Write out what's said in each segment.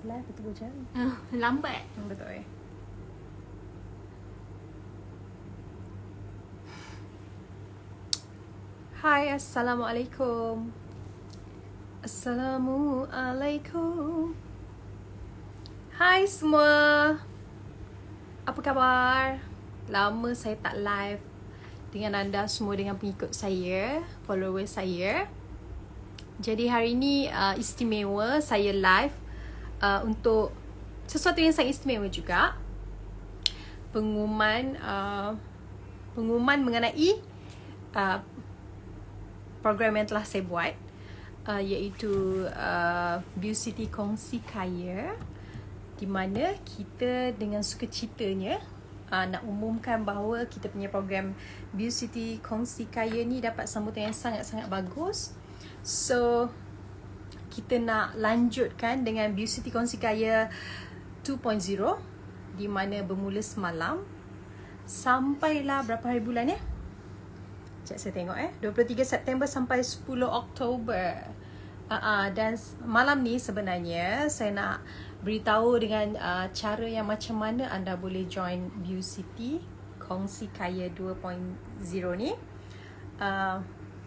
live betul je. Lambat. Betul. Hai, Assalamualaikum. Assalamualaikum. Hai semua. Apa khabar? Lama saya tak live dengan anda semua, dengan pengikut saya, followers saya. Jadi hari ini istimewa, saya live untuk sesuatu yang sangat istimewa juga. Pengumuman mengenai program yang telah saya buat, iaitu Beaucity Kongsi Kaya, di mana kita dengan sukacitanya nak umumkan bahawa kita punya program Beaucity Kongsi Kaya ni dapat sambutan yang sangat-sangat bagus. So kita nak lanjutkan dengan Beaucity Kongsi Kaya 2.0, di mana bermula semalam sampailah berapa hari bulan ya? Sekejap saya tengok 23 September sampai 10 Oktober. Dan malam ni sebenarnya saya nak beritahu dengan cara yang macam mana anda boleh join Beaucity Kongsi Kaya 2.0 ni,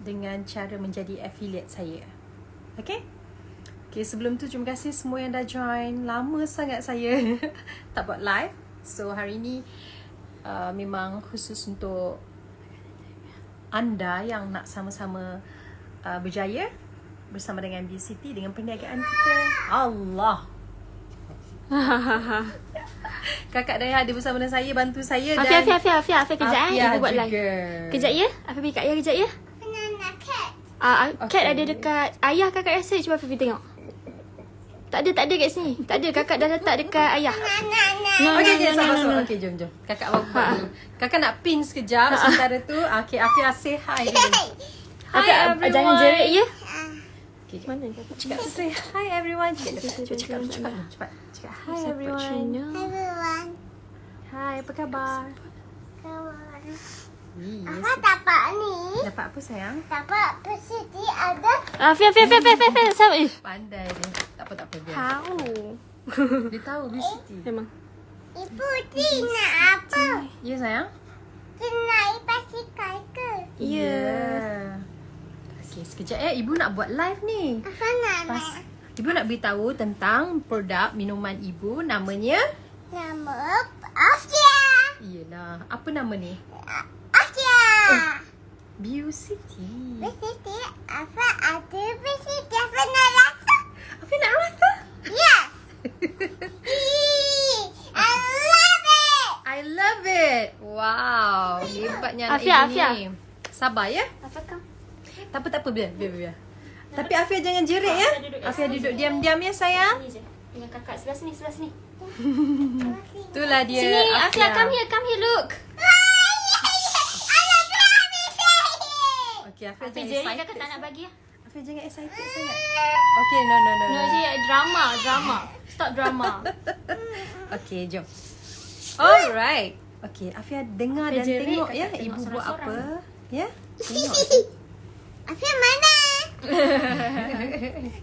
dengan cara menjadi affiliate saya. Okay, sebelum tu terima kasih semua yang dah join. Lama sangat saya tak buat live. So hari ni memang khusus untuk anda yang nak sama-sama berjaya bersama dengan Beaucity dengan perniagaan kita. Allah. Kakak Daya ada bersama dengan saya, bantu saya. Afia kejap Ibu buat juga live. Kejap ya. Afia pergi kat ayah kejap ya. Banana cat. Cat ada dekat ayah kakak rasa. Cuba Afia pergi tengok. Tak ada kat sini. Tak ada, kakak dah letak dekat ayah. Okay, sabar. Okay, jom. Kakak buat dulu. Kakak nak pin sekejap. Sementara tu, okay, Afia say hi dulu. Hi everyone. Jangan jerit ya. Okay, mana kakak cakap say hi everyone. Cuba cakap cepat. Cakap hi everyone. Everyone. Hi, apa khabar? Kawan. Yes. Apa dapat ni? Dapat apa sayang? Dapat Beaucity ada. Afia. Pandai dia. Tak apa biar. Tahu. Dia tahu Beaucity. Memang. Ibu nak apa? Ya sayang? Nak basikal ke? Ya. Okay, sekejap Ibu nak buat live ni. Apa nama? Ibu nak beritahu tentang produk minuman ibu. Namanya? Nama Asia. Iyalah. Apa nama ni? Asia. Beaucity. Beaucity. Apa ada Beaucity? Apa nak rasa? Apa nak rasa? Yes. I love it. I love it. Wow. Hebatnya anak Afia. ibu ni. Sabar ya. Apa kau? Tak apa. Biar. Tapi Afia jangan jerit ya. Afia duduk diam-diam ya sayang. Sini je. Dengan kakak sebelah sini. Itulah dia. Sini, Afia, come here, look. Okay, Afia Afia jangan jerit excited. kakak tak nak bagi ya. Afia jangan excited sangat. Okay, no. No, je drama. Stop drama. Okay, jom. Alright. Okay, Afia dengar Afia dan jerit, tengok kakak ya tengok ibu buat sorang-sorang. apa. Ya, tengok. Afia mana?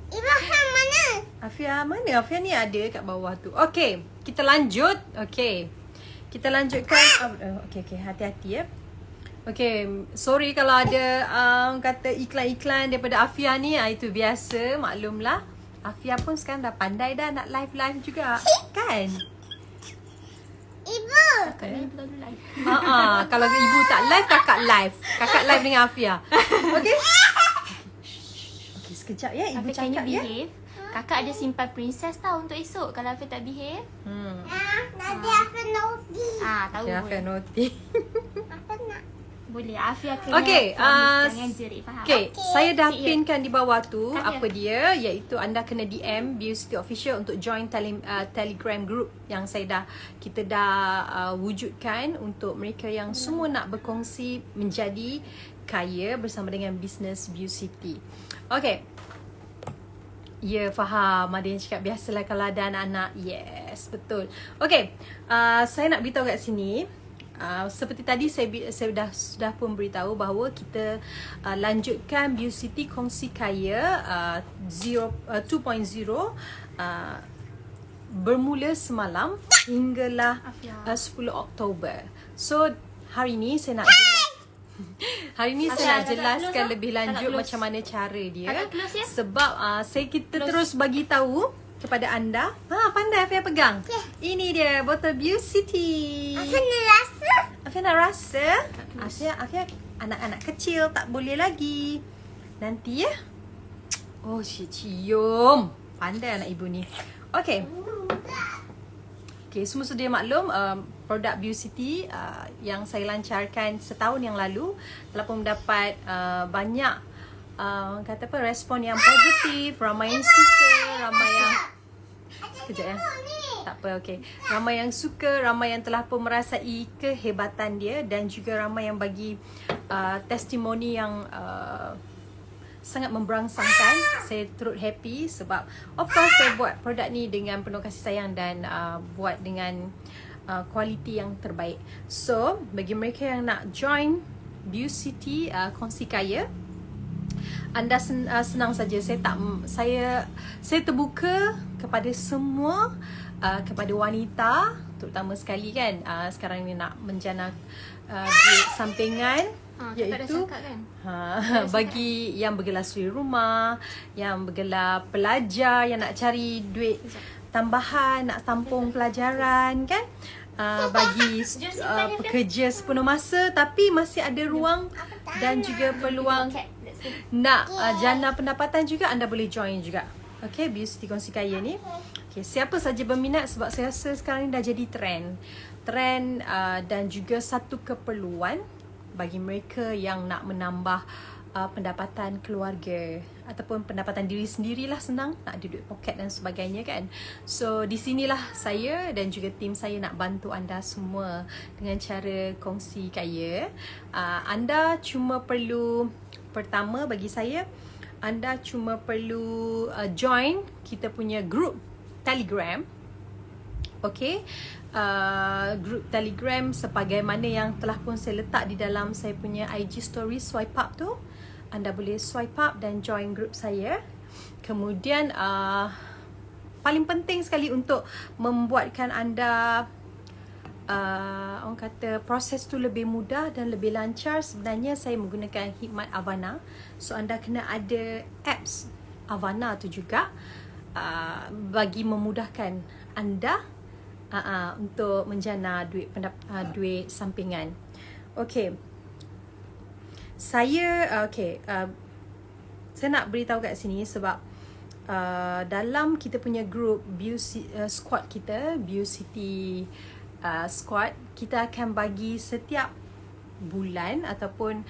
Ibu Afia mana? Afia mana? Afia ni ada kat bawah tu. Okay, kita lanjut. Okay, kita lanjutkan. Okay, hati-hati ya. Okay, sorry kalau ada kata iklan-iklan daripada Afia ni. Itu biasa, maklumlah. Afia pun sekarang dah pandai dah nak live juga. Kan? Ibu. Kakak ni belum live. Kalau ibu tak live, kakak live. Kakak live dengan Afia. Okay? Okay, sekejap ya. Ibu Afia, can you cakap ya. behave? Kakak ada simpan princess tau untuk esok. Kalau Afia tak behave. Nanti Afia naughty. Tahu Okay, Afia naughty. Apa nak? Boleh. Afia kena Okay, jangan jerit, faham? Okay, saya dah Sit pinkan di bawah tu Kat apa dia, iaitu anda kena DM Beaucity Official untuk join Telegram group yang kita dah wujudkan untuk mereka yang semua nak berkongsi menjadi kaya bersama dengan bisnes Beaucity. Okay. Ya, faham. Ada yang cakap biasalah kalau ada anak-anak. Yes, betul. Okay, saya nak beritahu kat sini. Seperti tadi saya sudah pun beritahu bahawa kita lanjutkan Beaucity Kongsi Kaya 2.0 bermula semalam hinggalah Afia. 10 Oktober. So hari ni saya nak hari ni saya nak Kakak jelaskan close, lebih Kakak lanjut close. macam mana cara dia. Kakak close, ya? Sebab kita terus bagi tahu kepada anda. Pandai Afia pegang. Ini dia botol Beaucity. Apa nak rasa? Afia nak rasa. Afia anak-anak kecil tak boleh lagi. Nanti ya. Oh, cium. Pandai anak ibu ni. Okey. Okay, semua sedia maklum, produk Beaucity yang saya lancarkan setahun yang lalu telah pun mendapat banyak kata apa, respon yang positif, ramai yang suka, ramai yang sekejap ya. Tak apa, okey. Ramai yang suka, ramai yang telah pun merasai kehebatan dia dan juga ramai yang bagi testimoni yang sangat memberangsangkan. Saya turut happy sebab of course saya buat produk ni dengan penuh kasih sayang dan buat dengan kualiti yang terbaik. So, bagi mereka yang nak join Beaucity Kongsi Kaya, anda senang saja. Saya terbuka kepada semua, kepada wanita terutama sekali kan, sekarang ni nak menjana duit sampingan, Kakak dah iaitu cakap kan? bagi yang bergelar suri rumah, yang bergelar pelajar, yang nak cari duit tambahan, nak tampung pelajaran kan, bagi pekerja sepenuh masa tapi masih ada ruang dan juga peluang nak jana pendapatan juga, anda boleh join juga. Okay, Beaucity Kongsi Kaya ni. Okay, siapa saja berminat sebab saya rasa sekarang ni dah jadi trend dan juga satu keperluan bagi mereka yang nak menambah pendapatan keluarga ataupun pendapatan diri sendirilah. Senang nak ada duit poket dan sebagainya kan. So di sinilah saya dan juga tim saya nak bantu anda semua dengan cara kongsi kaya. Anda cuma perlu, pertama bagi saya, anda cuma perlu join kita punya group Telegram. Okay, group Telegram sebagaimana yang telah pun saya letak di dalam saya punya IG story swipe up tu. Anda boleh swipe up dan join group saya. Kemudian paling penting sekali untuk membuatkan anda orang kata proses tu lebih mudah dan lebih lancar, sebenarnya saya menggunakan khidmat Avana. So anda kena ada apps Avana tu juga bagi memudahkan anda untuk menjana duit sampingan. Okey. Saya saya nak beritahu kat sini sebab dalam kita punya group squad kita, Beaucity squad, kita akan bagi setiap bulan ataupun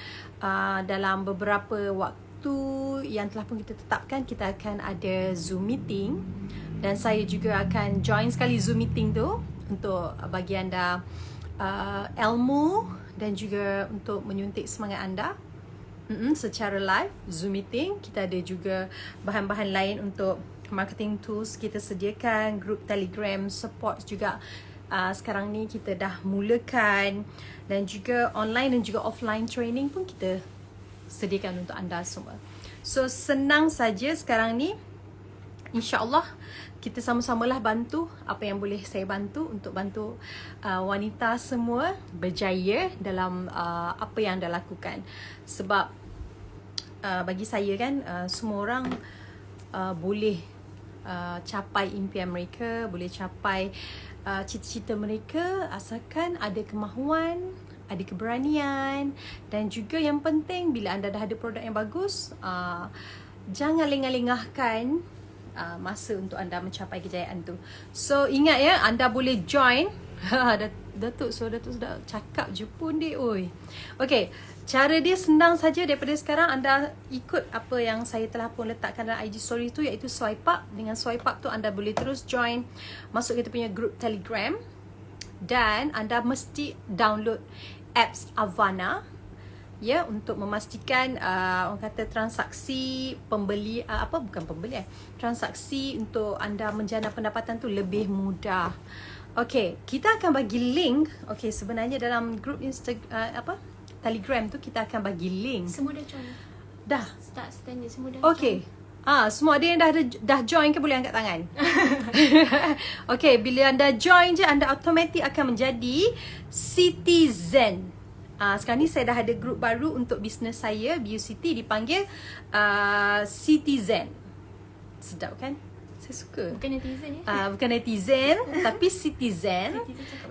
dalam beberapa waktu yang telah pun kita tetapkan, kita akan ada Zoom meeting. Dan saya juga akan join sekali Zoom meeting tu untuk bagi anda ilmu dan juga untuk menyuntik semangat anda secara live Zoom meeting. Kita ada juga bahan-bahan lain untuk marketing tools kita sediakan, group Telegram support juga. Sekarang ni kita dah mulakan dan juga online dan juga offline training pun kita sediakan untuk anda semua. So senang saja sekarang ni. InsyaAllah kita sama-samalah bantu apa yang boleh saya bantu untuk bantu wanita semua berjaya dalam apa yang anda lakukan. Sebab bagi saya kan, semua orang boleh capai impian mereka, boleh capai cita-cita mereka asalkan ada kemahuan, ada keberanian, dan juga yang penting bila anda dah ada produk yang bagus, jangan lengah-lengahkan masa untuk anda mencapai kejayaan tu. So ingat ya, anda boleh join. Datuk sudah cakap je pun dia. Oi. Okey, cara dia senang saja. Daripada sekarang anda ikut apa yang saya telah pun letakkan dalam IG story tu, iaitu swipe up. Dengan swipe up tu anda boleh terus join masuk kita punya group Telegram, dan anda mesti download apps Avana ya, untuk memastikan orang kata transaksi pembeli transaksi untuk anda menjana pendapatan tu lebih mudah. Okey, kita akan bagi link. Okey, sebenarnya dalam grup Telegram tu kita akan bagi link. Semua dah join. Dah. Start standard semua dah Okey. join. Semua ada yang dah join ke boleh angkat tangan. Okay, bila anda join je, anda automatik akan menjadi citizen. Sekarang ni saya dah ada grup baru untuk bisnes saya, BUCity, dipanggil Citizen. Sedap kan? Saya suka. Bukan netizen ya? Bukan netizen, tapi Citizen.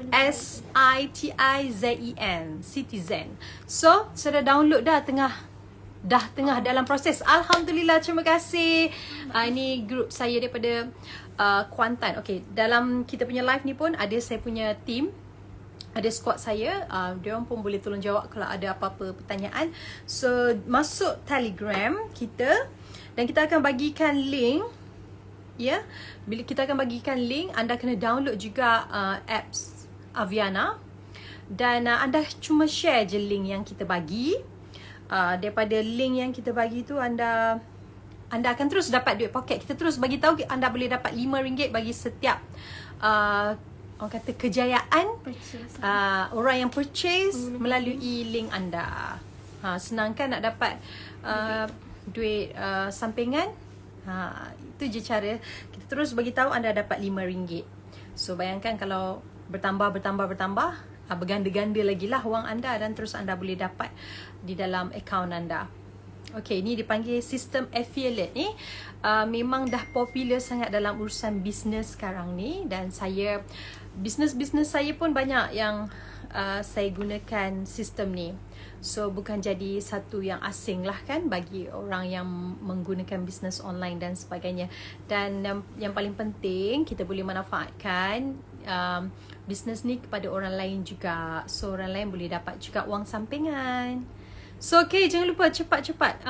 SITIZEN. Citizen. So, saya dah download dah tengah dalam proses. Alhamdulillah, terima kasih. Ini grup saya daripada Kuantan. Okay, dalam kita punya live ni pun ada saya punya team. Ada squad saya, diorang pun boleh tolong jawab kalau ada apa-apa pertanyaan. So, masuk Telegram kita dan kita akan bagikan link. Ya, bila kita akan bagikan link, anda kena download juga apps Aviana. Dan anda cuma share je link yang kita bagi. Daripada link yang kita bagi tu, anda akan terus dapat duit poket. Kita terus bagi tahu anda boleh dapat RM5 bagi setiap orang kata kejayaan orang yang purchase melalui link anda. Senang kan nak dapat duit sampingan? Itu je cara. Kita terus bagi tahu anda dapat RM5. So bayangkan kalau bertambah, berganda-ganda lagi lah wang anda, dan terus anda boleh dapat di dalam akaun anda. Okay, ni dipanggil sistem affiliate ni. Memang dah popular sangat dalam urusan bisnes sekarang ni. Dan saya, bisnes saya pun banyak yang saya gunakan sistem ni. So bukan jadi satu yang asing lah kan bagi orang yang menggunakan bisnes online dan sebagainya. Dan yang paling penting, kita boleh manfaatkan bisnes ni kepada orang lain juga. So orang lain boleh dapat juga wang sampingan. So okay, jangan lupa cepat-cepat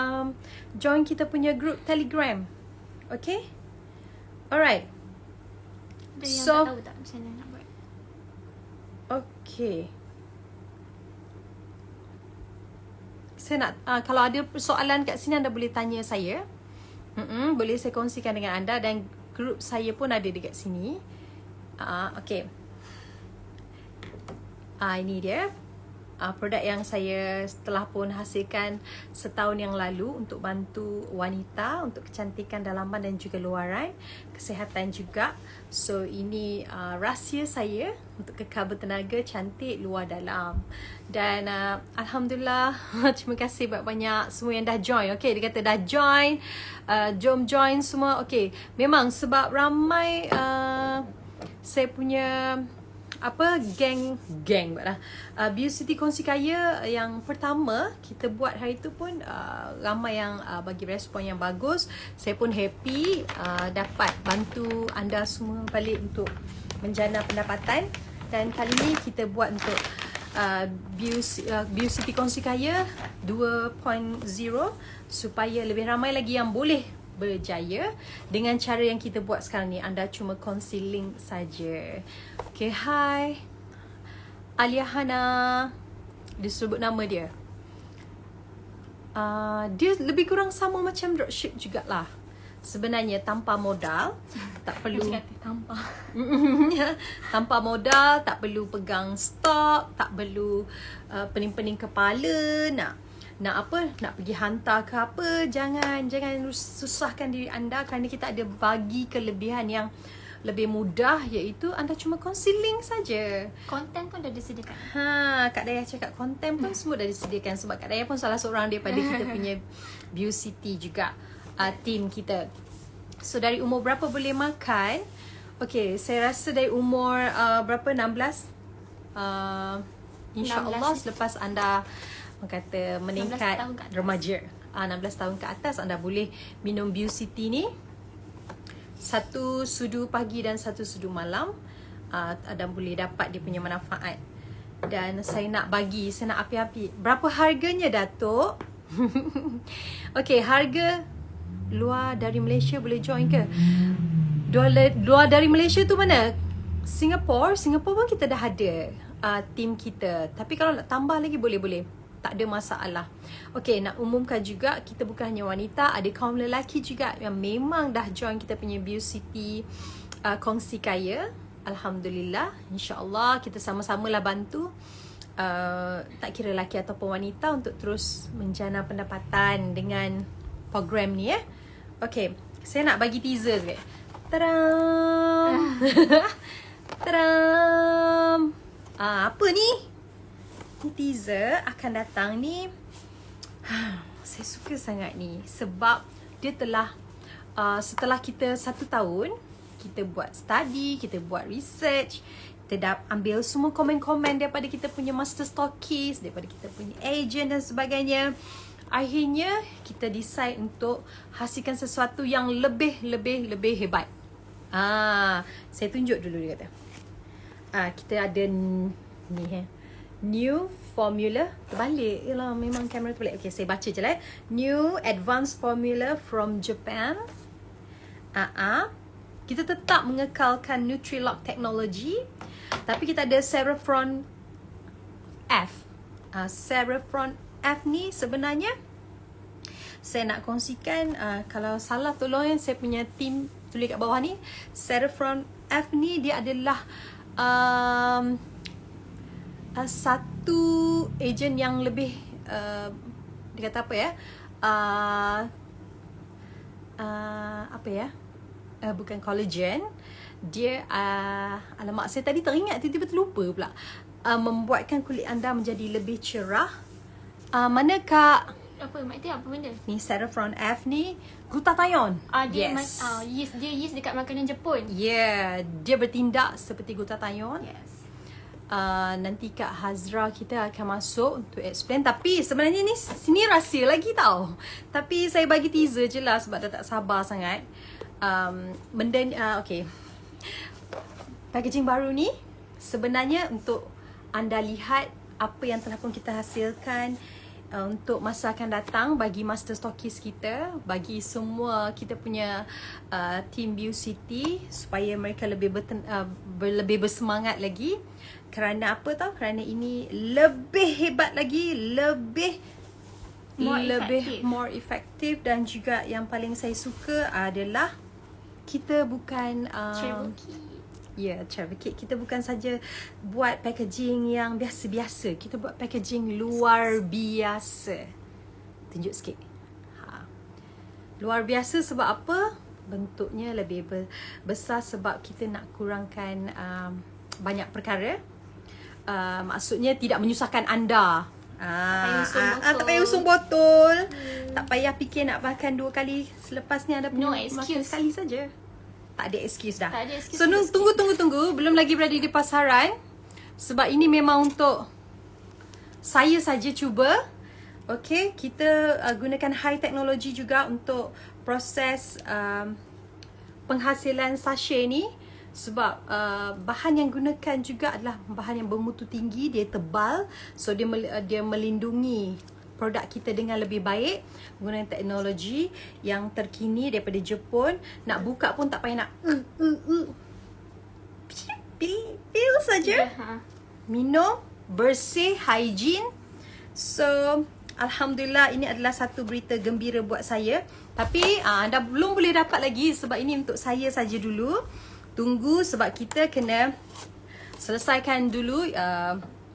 join kita punya group Telegram. Okay, alright. Ada yang So, tak tahu tak macam mana nak buat? Okay, saya nak kalau ada soalan kat sini, anda boleh tanya saya. Boleh saya kongsikan dengan anda, dan grup saya pun ada dekat sini. Okay, ini dia produk yang saya telah pun hasilkan setahun yang lalu untuk bantu wanita untuk kecantikan dalaman dan juga luaran, kesihatan juga. So ini rahsia saya untuk kekal bertenaga, cantik luar dalam. Dan Alhamdulillah, terima kasih banyak semua yang dah join. Okay, dia kata dah join, jom join semua. Okay, memang sebab ramai saya punya geng lah. BUCity Kongsi Kaya yang pertama kita buat hari tu pun ramai yang bagi respon yang bagus. Saya pun happy dapat bantu anda semua balik untuk menjana pendapatan. Dan kali ni kita buat untuk BUCity Kongsi Kaya 2.0 supaya lebih ramai lagi yang boleh berjaya dengan cara yang kita buat sekarang ni. Anda cuma kongsi link saja. Okay, hi Alia Hana, dia sebut nama dia. Dia lebih kurang sama macam dropship jugalah. Sebenarnya tanpa modal, tak perlu tanpa modal, tak perlu pegang stok, tak perlu pening-pening kepala nak pergi hantar ke apa. Jangan susahkan diri anda, kerana kita ada bagi kelebihan yang lebih mudah, iaitu anda cuma kongsi link saja. Konten pun dah disediakan. Kak Daya cakap konten pun semua dah disediakan, sebab Kak Daya pun salah seorang daripada kita punya BUCity juga, team kita. So dari umur berapa boleh makan? Okay, saya rasa dari umur berapa, 16? InsyaAllah selepas anda kata meningkat remaja, 16 tahun ke atas, anda boleh minum BUCity ni. 1 sudu pagi dan 1 sudu malam. Anda boleh dapat dia punya manfaat. Dan saya nak api-api. Berapa harganya, Datuk? Okay, harga luar dari Malaysia boleh join ke? Luar dari Malaysia tu mana? Singapore pun kita dah ada team kita. Tapi kalau nak tambah lagi boleh. Tak ada masalah. Okay, nak umumkan juga, kita bukan hanya wanita, ada kaum lelaki juga yang memang dah join kita punya BUCity Kongsi Kaya. Alhamdulillah, insyaAllah kita sama-sama lah bantu tak kira lelaki ataupun wanita untuk terus menjana pendapatan dengan program ni. Okay, saya nak bagi teaser sikit. Tadam! Tadam! Apa ni? Ni teaser akan datang ni. Saya suka sangat ni sebab dia telah setelah kita 1 tahun kita buat study, kita buat research, kita dah ambil semua komen-komen daripada kita punya master stockist, daripada kita punya agent dan sebagainya. Akhirnya kita decide untuk hasilkan sesuatu yang lebih hebat. Saya tunjuk dulu dia kata. Kita ada ni new formula. Terbalik. Yalah, memang kamera terbalik. Okay, saya baca je lah. New advanced formula from Japan. Kita tetap mengekalkan Nutrilog technology. Tapi kita ada Cerephron F. Cerephron F ni sebenarnya saya nak kongsikan, kalau salah tolong yang saya punya team tulis kat bawah ni. Cerephron F ni dia adalah satu ejen yang lebih dia kata apa ya, bukan collagen. Dia alamak, saya tadi teringat tiba-tiba terlupa pula. Membuatkan kulit anda menjadi lebih cerah. Mana Kak? Apa? Maknanya apa benda? Ni Cerephron F ni glutathione. Dia yes. yeast dekat makanan Jepun. Yeah, dia bertindak seperti glutathione. Yes. Nanti Kak Hazra kita akan masuk untuk explain. Tapi sebenarnya ni sini rahsia lagi tau. Tapi saya bagi teaser je lah sebab dah tak sabar sangat. Benda ni, okay. Packaging baru ni sebenarnya untuk anda lihat apa yang telah pun kita hasilkan untuk masa akan datang bagi master stockist kita, bagi semua kita punya team Beaucity supaya mereka lebih bersemangat lagi. Kerana apa tau? Kerana ini lebih hebat lagi, lebih more effective, dan juga yang paling saya suka adalah kita bukan travel kit. Kita bukan saja buat packaging yang biasa-biasa. Kita buat packaging luar biasa. Tunjuk sikit. Luar biasa sebab apa? Bentuknya lebih besar sebab kita nak kurangkan banyak perkara. Maksudnya tidak menyusahkan anda. Tak payah usung botol. Tak payah fikir nak makan 2 kali. Selepas ni anda punya makan sekali saja. Tak ada excuse dah. So tunggu. Belum lagi berada di pasaran. Sebab ini memang untuk saya saja cuba. Okay, kita gunakan high technology juga untuk proses penghasilan sachet ni. Sebab bahan yang gunakan juga adalah bahan yang bermutu tinggi. Dia tebal. So dia melindungi produk kita dengan lebih baik menggunakan teknologi yang terkini daripada Jepun. Nak buka pun tak payah nak pil saja. Minum, bersih, hygiene. So alhamdulillah, ini adalah satu berita gembira buat saya. Tapi anda belum boleh dapat lagi sebab ini untuk saya saja dulu. Tunggu sebab kita kena selesaikan dulu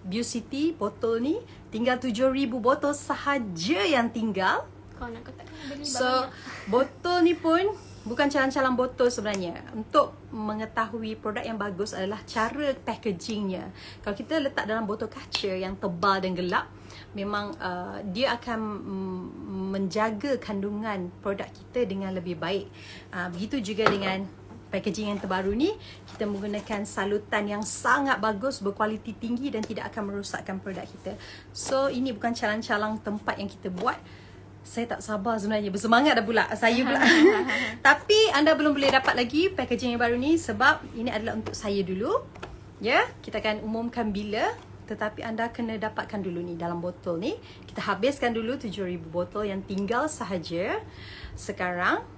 Beaucity botol ni. Tinggal 7,000 botol sahaja yang tinggal. Kau nak kata beli So banyak. botol ni pun bukan calang-calang botol sebenarnya. Untuk mengetahui produk yang bagus adalah cara packagingnya. Kalau kita letak dalam botol kaca yang tebal dan gelap, memang dia akan menjaga kandungan produk kita dengan lebih baik. Begitu juga dengan packaging yang terbaru ni. Kita menggunakan salutan yang sangat bagus, berkualiti tinggi dan tidak akan merosakkan produk kita. So ini bukan calang-calang tempat yang kita buat. Saya tak sabar sebenarnya, bersemangat dah pula saya pula. Tapi anda belum boleh dapat lagi packaging yang baru ni sebab ini adalah untuk saya dulu. Ya, kita akan umumkan bila, tetapi anda kena dapatkan dulu ni dalam botol ni. Kita habiskan dulu 7,000 botol yang tinggal sahaja sekarang.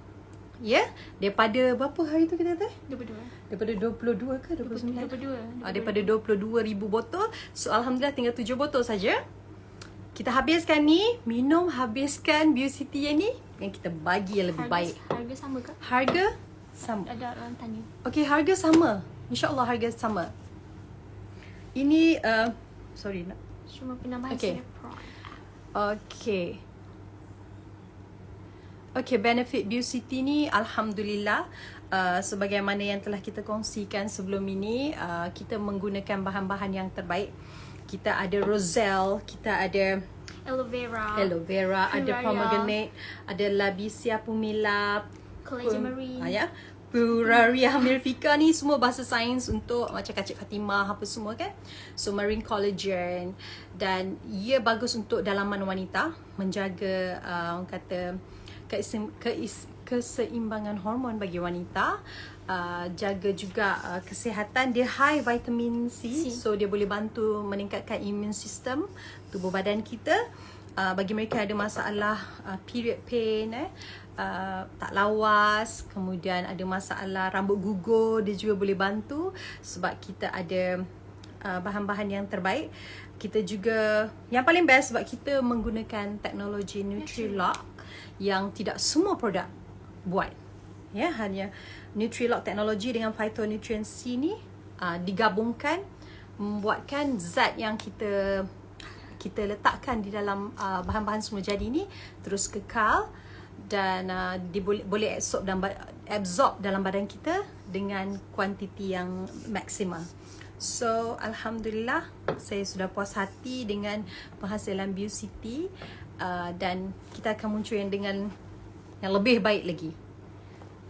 Ya, daripada berapa hari tu kita kata? 22. Daripada 22 ke 29? 22. Daripada 22,000 botol. So alhamdulillah tinggal 7 botol saja. Kita habiskan ni, minum, habiskan Beaucity yang ni, yang kita bagi yang lebih baik. Harga sama ke? Harga sama. Ada orang tanya. Okey, harga sama. InsyaAllah harga sama. Ini sorry nak. Cuma penambahan Okay. Cerephron. Okey. Okay, benefit Biosity ni alhamdulillah sebagaimana yang telah kita kongsikan sebelum ini, kita menggunakan bahan-bahan yang terbaik. Kita ada roselle, kita ada Aloe vera, ada Puraria, pomegranate, ada Labicia pumila, collagen marine. ya. Puraria mirifica ni semua bahasa sains untuk macam Kak Cik Fatimah apa semua kan. So marine collagen, dan ia bagus untuk dalaman wanita, menjaga orang kata keseimbangan hormon bagi wanita, jaga juga kesihatan. Dia high vitamin C, so dia boleh bantu meningkatkan immune system tubuh badan kita. Bagi mereka ada masalah period pain, tak lawas, kemudian ada masalah rambut gugur, dia juga boleh bantu sebab kita ada bahan-bahan yang terbaik. Kita juga yang paling best sebab kita menggunakan teknologi Nutrilok yang tidak semua produk buat. Ya, hanya Nutrilok teknologi dengan phytonutrient C ni digabungkan membuatkan zat yang kita letakkan di dalam bahan-bahan semua jadi ni terus kekal dan boleh absorb dalam badan kita dengan kuantiti yang maksimal. So alhamdulillah, saya sudah puas hati dengan penghasilan Biosity, dan kita akan muncul dengan yang lebih baik lagi,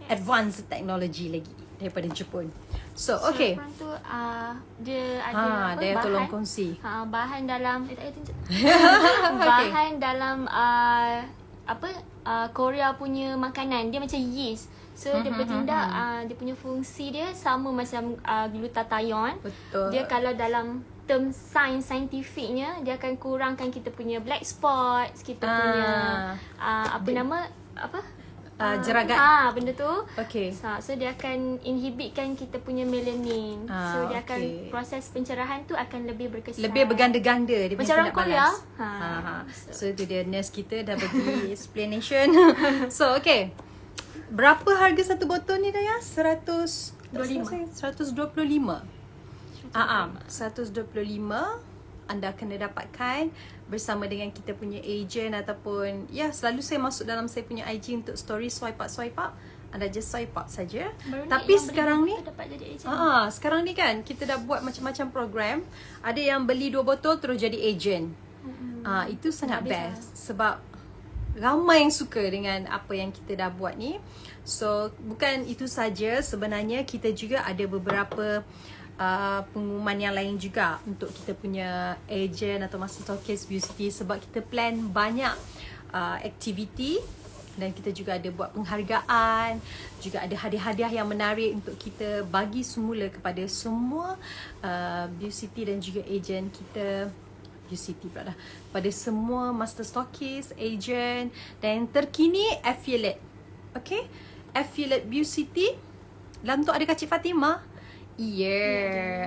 advanced technology lagi daripada Jepun. So okay, Sekarang tu dia ada dia bahan, tolong kongsi. bahan dalam bahan dalam Korea punya makanan, dia macam yeast. So dia bertindak, dia punya fungsi dia sama macam glutathione. Betul. Dia kalau dalam term saintifiknya, dia akan kurangkan kita punya black spots, kita punya jeragat. benda tu. Okay. So dia akan inhibitkan kita punya melanin. So dia akan okay. proses pencerahan tu akan lebih berkesan. Lebih berganda-ganda dia Macam punya orang tindak Korea. balas. So itu dia, nurse kita dah bagi explanation. So okay, berapa harga satu botol ni Daya? 125. 125 anda kena dapatkan bersama dengan kita punya agent ataupun selalu saya masuk dalam saya punya IG untuk story swipe up. Anda just swipe up saja. Tapi sekarang ni sekarang ni kan kita dah buat macam-macam program. Ada yang beli 2 botol terus jadi agent. Itu sangat best sebab ramai yang suka dengan apa yang kita dah buat ni. So bukan itu saja, sebenarnya kita juga ada beberapa pengumuman yang lain juga untuk kita punya agent atau master stokis Biosity, sebab kita plan banyak aktiviti dan kita juga ada buat penghargaan, juga ada hadiah-hadiah yang menarik untuk kita bagi semula kepada semua Biosity dan juga agent kita. Biosity pula dah, pada semua master stokis, agent dan yang terkini affiliate. Okay, affiliate Biosity. Dalam tu ada Kak Cik Fatimah.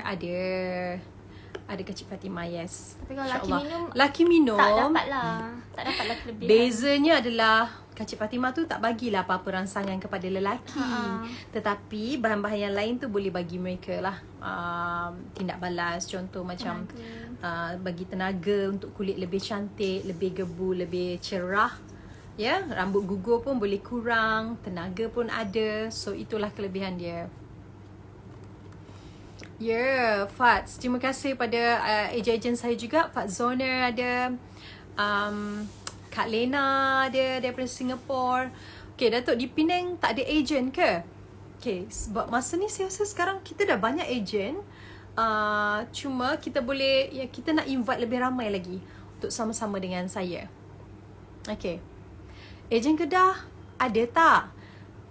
Ada Kak Cik Fatimah, yes. Tapi kalau laki minum tak dapatlah kelebihan. Bezanya adalah Kak Cik Fatimah tu tak bagilah apa-apa rangsangan kepada lelaki. Tetapi bahan-bahan yang lain tu boleh bagi mereka lah tindak balas. Contoh macam bagi tenaga untuk kulit lebih cantik, lebih gebu, lebih cerah. Ya, rambut gugur pun boleh kurang, tenaga pun ada. So itulah kelebihan dia. Fats. Terima kasih pada ejen-ejen saya juga. Fat Zoner ada, Kak Lena ada daripada Singapore. Okay, Datuk, di Penang tak ada ejen ke? Okay, sebab masa ni saya rasa sekarang kita dah banyak ejen. Cuma kita boleh, kita nak invite lebih ramai lagi untuk sama-sama dengan saya. Okay, ejen Kedah ada tak?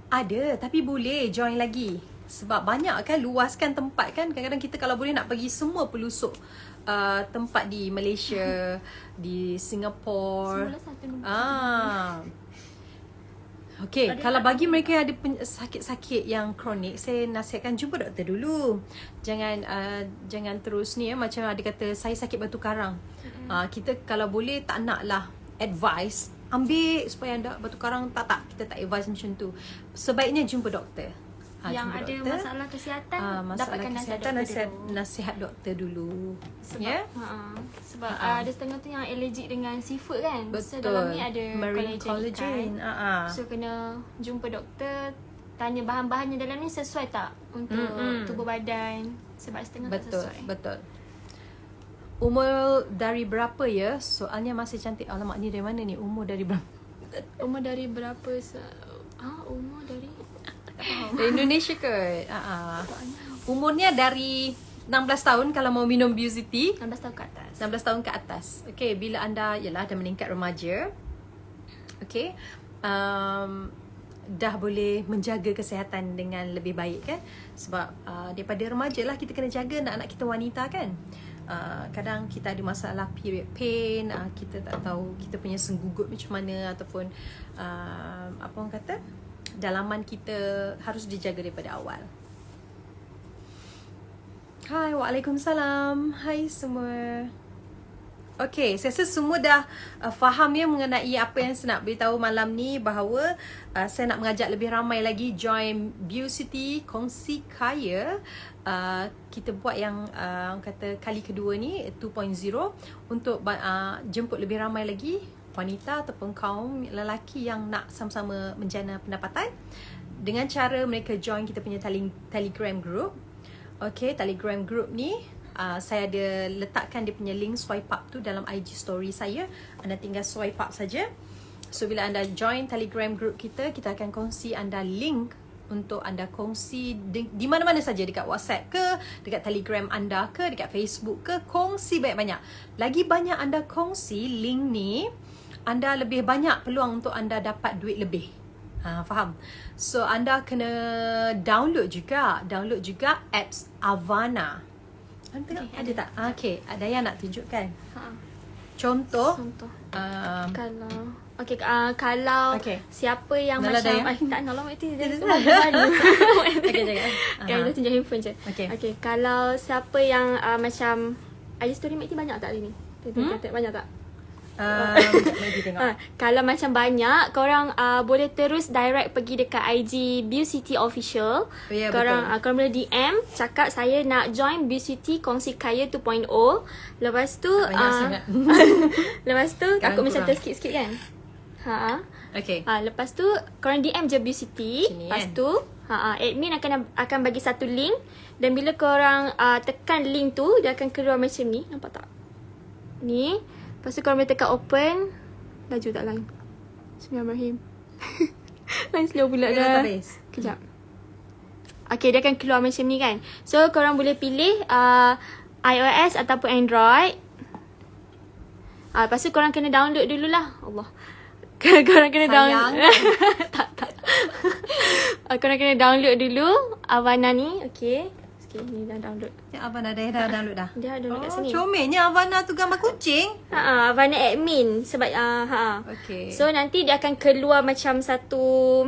Ada, tapi boleh join lagi. Sebab banyak kan, luaskan tempat kan. Kadang-kadang kita kalau boleh nak pergi semua pelosok tempat di Malaysia, di Singapore. Okay, kalau bagi mereka yang ada sakit-sakit yang kronik, saya nasihatkan jumpa doktor dulu. Jangan terus ni macam ada kata saya sakit batu karang. Kita kalau boleh tak naklah advice ambil supaya anda batu karang, tak kita tak advise macam tu. Sebaiknya jumpa doktor. Yang jumpa ada doktor. masalah kesihatan, Masalah dapatkan kesihatan, nasihat doktor dulu. nasihat doktor dulu. Sebab, Ya. sebab ada setengah tu yang allergic dengan seafood kan. So Betul. dalam ni ada Marine collagen. collagen. So kena jumpa doktor, tanya bahan-bahannya dalam ni sesuai tak untuk tubuh badan. Sebab setengah tak Betul, sesuai. betul. Umur dari berapa ya? Soalnya masih cantik. Alamak, ni dari mana ni? Umur dari berapa? Umur dari berapa? Umur dari Dari Indonesia ke? Umurnya dari 16 tahun kalau mau minum Beauty. 16 tahun ke atas. 16 tahun ke atas. Okay, bila anda dah meningkat remaja, okay, dah boleh menjaga kesihatan dengan lebih baik kan. Sebab daripada remaja lah kita kena jaga anak-anak kita wanita kan. Kadang kita ada masalah period pain, kita tak tahu kita punya senggugut macam mana, ataupun apa orang kata, dalaman kita harus dijaga daripada awal. Hai, Waalaikumsalam. Hai semua. Okay, saya rasa semua dah faham ya mengenai apa yang saya nak beritahu malam ni, bahawa saya nak mengajak lebih ramai lagi join Beauty Kongsi Kaya. Kita buat yang orang kata kali kedua ni 2.0 untuk jemput lebih ramai lagi wanita ataupun kaum lelaki yang nak sama-sama menjana pendapatan dengan cara mereka join kita punya Telegram group. Okay, Telegram group ni saya ada letakkan dia punya link swipe up tu dalam IG story saya. Anda tinggal swipe up saja. So bila anda join Telegram group kita, kita akan kongsi anda link untuk anda kongsi di mana-mana saja, dekat WhatsApp ke, dekat Telegram anda ke, dekat Facebook ke, kongsi banyak-banyak. Lagi banyak anda kongsi link ni, anda lebih banyak peluang untuk anda dapat duit lebih. Faham? So anda kena download juga apps Avana. Anda tengok ada tak? Okay, ada yang nak tunjukkan. Contoh. Kalau Okay. siapa yang Nala macam Dayang? tak nak lama itu dia baru. Okay, jangan. Kita tunjuk handphone je. Okay. Kalau siapa yang macam IG story Mek T banyak tak hari ni? Banyak tak? Mari tengok. Kalau macam banyak, korang boleh terus direct pergi dekat IG Beauty Official. Ya, korang boleh DM cakap saya nak join Beauty Kongsi Kaya 2.0. Lepas tu lepas tu takut macam terskip-skip kan. Okay. Lepas tu korang DM je Beauty. Lepas kan? tu admin akan bagi satu link, dan bila korang tekan link tu, dia akan keluar macam ni. Nampak tak? Ni. Lepas tu korang boleh tekan open. Laju tak line? Bismillahirrahmanirrahim. Line slow pula dah. Kejap. Okay, dia akan keluar macam ni kan. So korang boleh pilih iOS ataupun Android. Lepas tu korang kena download dululah. Allah. Korang kena download. tak. Korang kena download dulu Avana ni. Okay, ni dah download. Ya, Avana dah download dah. Dia download kat sini. Comelnya Avana tu gambar kucing. Avana admin sebab Okay. So nanti dia akan keluar macam satu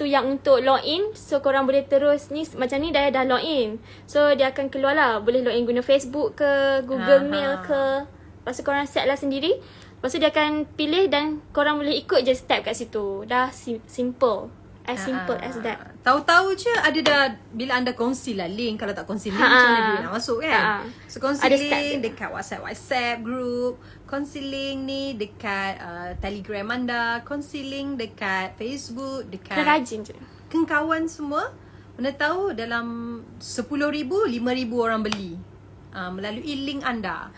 yang untuk login. So korang boleh terus ni macam ni dah login. So dia akan keluar lah. Boleh login guna Facebook ke, Google Mail ke. Lepas tu korang set lah sendiri. Lepas tu dia akan pilih dan korang boleh ikut je step kat situ. Dah simple. As simple as that. Tahu-tahu je ada dah, bila anda kongsi lah link. Kalau tak kongsi link macam mana duit nak masuk kan. So kongsi Ada link dekat WhatsApp group, kongsi link ni dekat Telegram anda, kongsi link dekat Facebook, dekat Kena rajin je. kawan semua. Mana tahu dalam 10,000, 5,000 orang beli melalui link anda.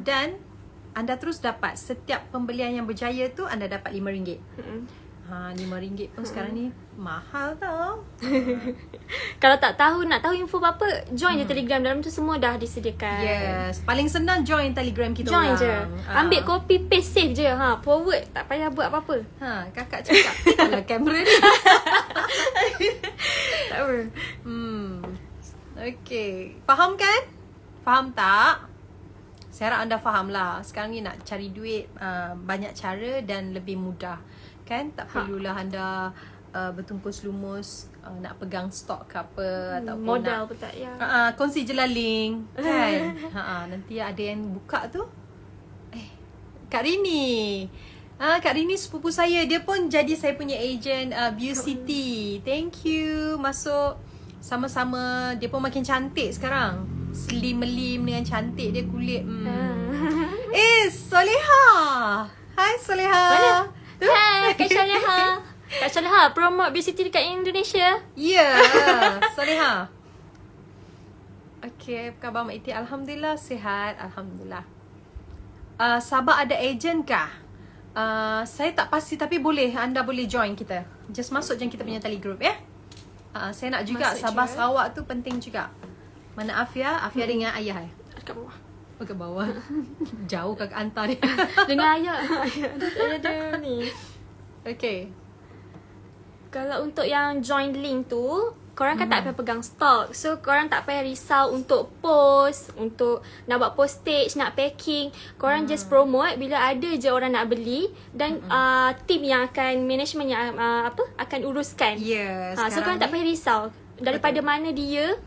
Dan anda terus dapat setiap pembelian yang berjaya tu, anda dapat RM5. RM5 pun sekarang ni mahal tau. Kalau tak tahu, nak tahu info apa-apa, join je Telegram. Dalam tu semua dah disediakan. Yes, paling senang join Telegram kita Join orang. je. Ambil copy paste save je. Forward, tak payah buat apa-apa. Kakak cakap kalau kamera ni. Tak apa. Okay, faham kan? Faham tak? Saya harap anda faham lah. Sekarang ni nak cari duit banyak cara dan lebih mudah. Kan? Tak perlulah anda bertungkus lumus nak pegang stok ke apa, ataupun modal nak, pun tak ya. kongsi je lah link kan. Nanti ada yang buka tu, Kak Rini, Kak Rini sepupu saya. Dia pun jadi saya punya agent Beauty. Thank you. Masuk sama-sama. Dia pun makin cantik sekarang. Slim melim dengan cantik dia kulit. Soleha. Hai Soleha. Mana? Hai Kak Soleha. Kak Soleha promote Beauty dekat Indonesia. Ya, Soleha. Okay, apa khabar Mak Iti? Alhamdulillah sihat. Alhamdulillah. Sabah ada agent kah? Saya tak pasti tapi boleh. Anda boleh join kita. Just masuk je kita punya tele group ya. Saya nak juga Masuk Sabah je. Sarawak tu penting juga. Mana Afia? Afia dengan ayah Dekat bawah. ke bawah. Jauh kakak hantar dia. Dengan ayah. Ayah dia ni. Okay. Kalau untuk yang join link tu, korang kan tak payah pegang stok. So korang tak payah risau untuk post, untuk nak buat postage, nak packing. Korang just promote bila ada je orang nak beli dan team yang akan management yang akan uruskan. Ya, So korang tak sekarang ni payah risau. Daripada mana dia,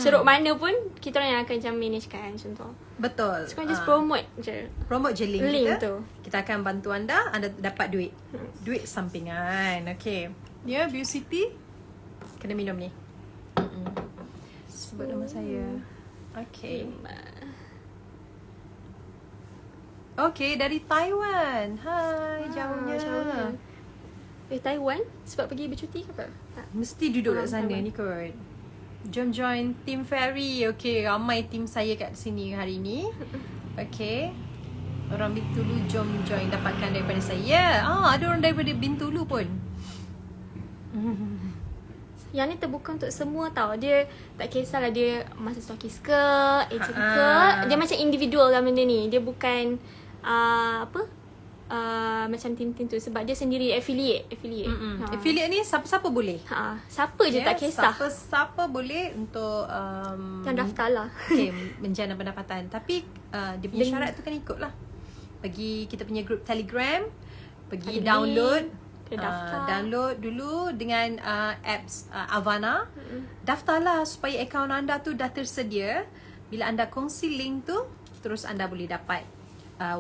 ceruk mana pun kita orang yang akan macam managekan macam tu. betul. So korang just promote je. Promote je link Link kita. tu. Kita akan bantu anda dapat duit. Duit sampingan. Okay. Ya, Beauty. Kena minum ni. Sebut nama saya. Okay. Okay, dari Taiwan. Hai, jauhnya. Jauhnya. Taiwan sebab pergi bercuti ke apa? Mesti duduk kat Orang sana Taiwan. ni kot. Jom join Team Fairy. Okay, ramai team saya kat sini hari ni. Okay. Orang Bintulu jom join, dapatkan daripada saya. Ada orang daripada Bintulu pun. Yang ni terbuka untuk semua tau. Dia tak kisahlah dia masa stokis ke, agent ke. Dia macam individual lah benda ni. Dia bukan macam tim-tim tu sebab dia sendiri affiliate. Affiliate ni siapa-siapa boleh. Siapa je tak kisah. Siapa boleh untuk Yang daftar lah. okay, menjana pendapatan. Tapi dia punya Link. syarat tu kan ikut lah. Pergi kita punya group Telegram, pergi Ada download, link, kita daftar. download dulu dengan apps Avana. Daftarlah supaya akaun anda tu dah tersedia. Bila anda kongsi link tu, terus anda boleh dapat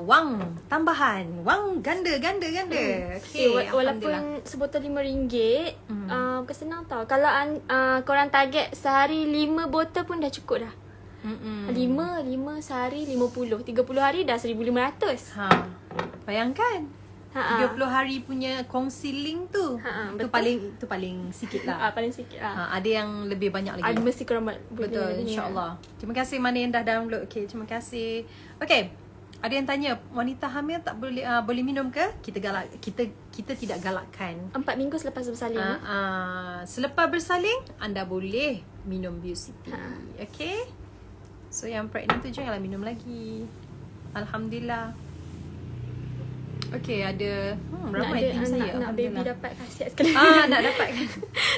wang tambahan, wang ganda. Okay, Walaupun sebotol RM5 bukan senang tau. Kalau korang target sehari 5 botol pun dah cukup dah. 5 sehari 50, 30 hari dah 1,500. Bayangkan 30 hari punya kongsi link tu. Tu betul. paling sikit lah. Paling sikit lah. Ada yang lebih banyak lagi. Ada mesti korang boleh. Betul, insyaAllah. Terima kasih mana yang dah download. Okay, terima kasih. Okay, ada yang tanya, wanita hamil tak boleh boleh minum ke? Kita tidak galakkan. 4 minggu selepas bersalin. Selepas bersalin, anda boleh minum Beauty. Okay? So yang pregnant tu janganlah minum lagi. Alhamdulillah. Okay, ada ramai tim saya. Nak baby dapat khasiat sekali. Nak dapatkan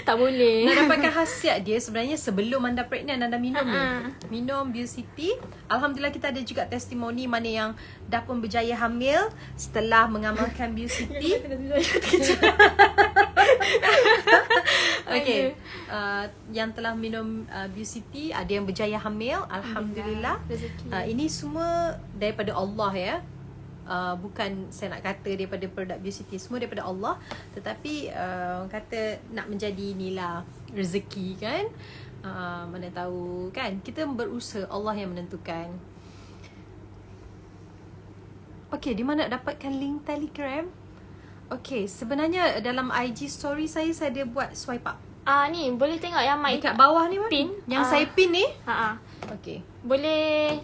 tak boleh. Nak dapatkan khasiat dia sebenarnya sebelum anda pregnant anda minum ni. Minum Beauty. Alhamdulillah kita ada juga testimoni mana yang dah pun berjaya hamil setelah mengamalkan Beauty. Okay. Yang telah minum Beauty, ada yang berjaya hamil. Alhamdulillah. Rezeki. Ini semua daripada Allah ya. Bukan saya nak kata daripada produk Beauty, semua daripada Allah. Tetapi kata nak menjadi inilah rezeki kan. Mana tahu kan, kita berusaha, Allah yang menentukan. Okay, di mana nak dapatkan link Telegram? Okay, sebenarnya dalam IG story saya ada buat swipe up. Ni boleh tengok yang Mak Dekat bawah ni mana? pin. Yang saya pin ni. Okay. Okay. Boleh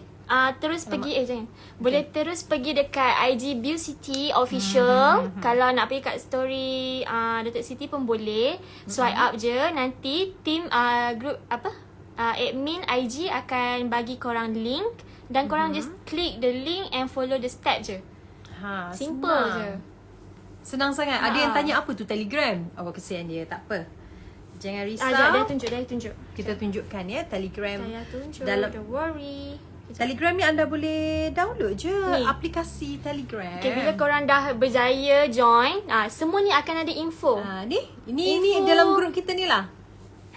terus pergi jangan. Boleh terus pergi dekat IG Beauty Official. Kalau nak pergi kat story Datuk Siti pun boleh. Swipe up je. Nanti tim group admin IG akan bagi korang link dan korang just click the link and follow the step je. Simple senang. je. Senang sangat. Ada yang tanya apa tu Telegram. Kesian dia. Tak apa. Jangan risau. Dia tunjuk. Kita tunjukkan ya Telegram. Saya tunjuk. Dalam Don't worry. Telegram ni anda boleh download je Ni. aplikasi Telegram. Okay, bila korang dah berjaya join, semua ni akan ada info. Ini dalam grup kita ni lah.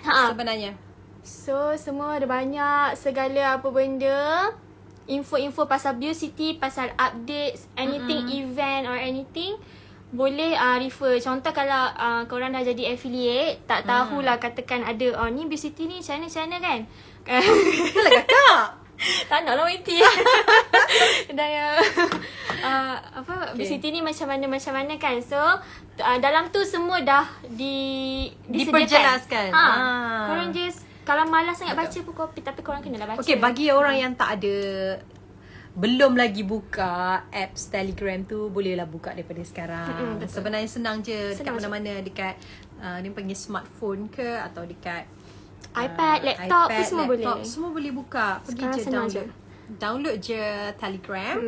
Sebenarnya. So, semua ada banyak segala apa benda. info-info pasal Biocity, pasal updates, anything event or anything, boleh refer. Contoh kalau korang dah jadi affiliate, tak tahulah katakan ada ni Biocity ni macam mana kan. Itulah kakak. Tak nak lah YT. Dan Biocity ni macam mana kan. So dalam tu semua dah diperjelaskan. Korang just kalau malas sangat baca pun kopi, tapi korang kenalah baca. Okay, bagi orang yang tak ada, belum lagi buka apps Telegram tu, bolehlah buka daripada sekarang. Sebenarnya senang je. Dekat mana-mana, dekat ni panggil smartphone ke, atau dekat iPad, laptop pun semua boleh. Semua boleh buka. Pergi Sekarang je senang download je Telegram.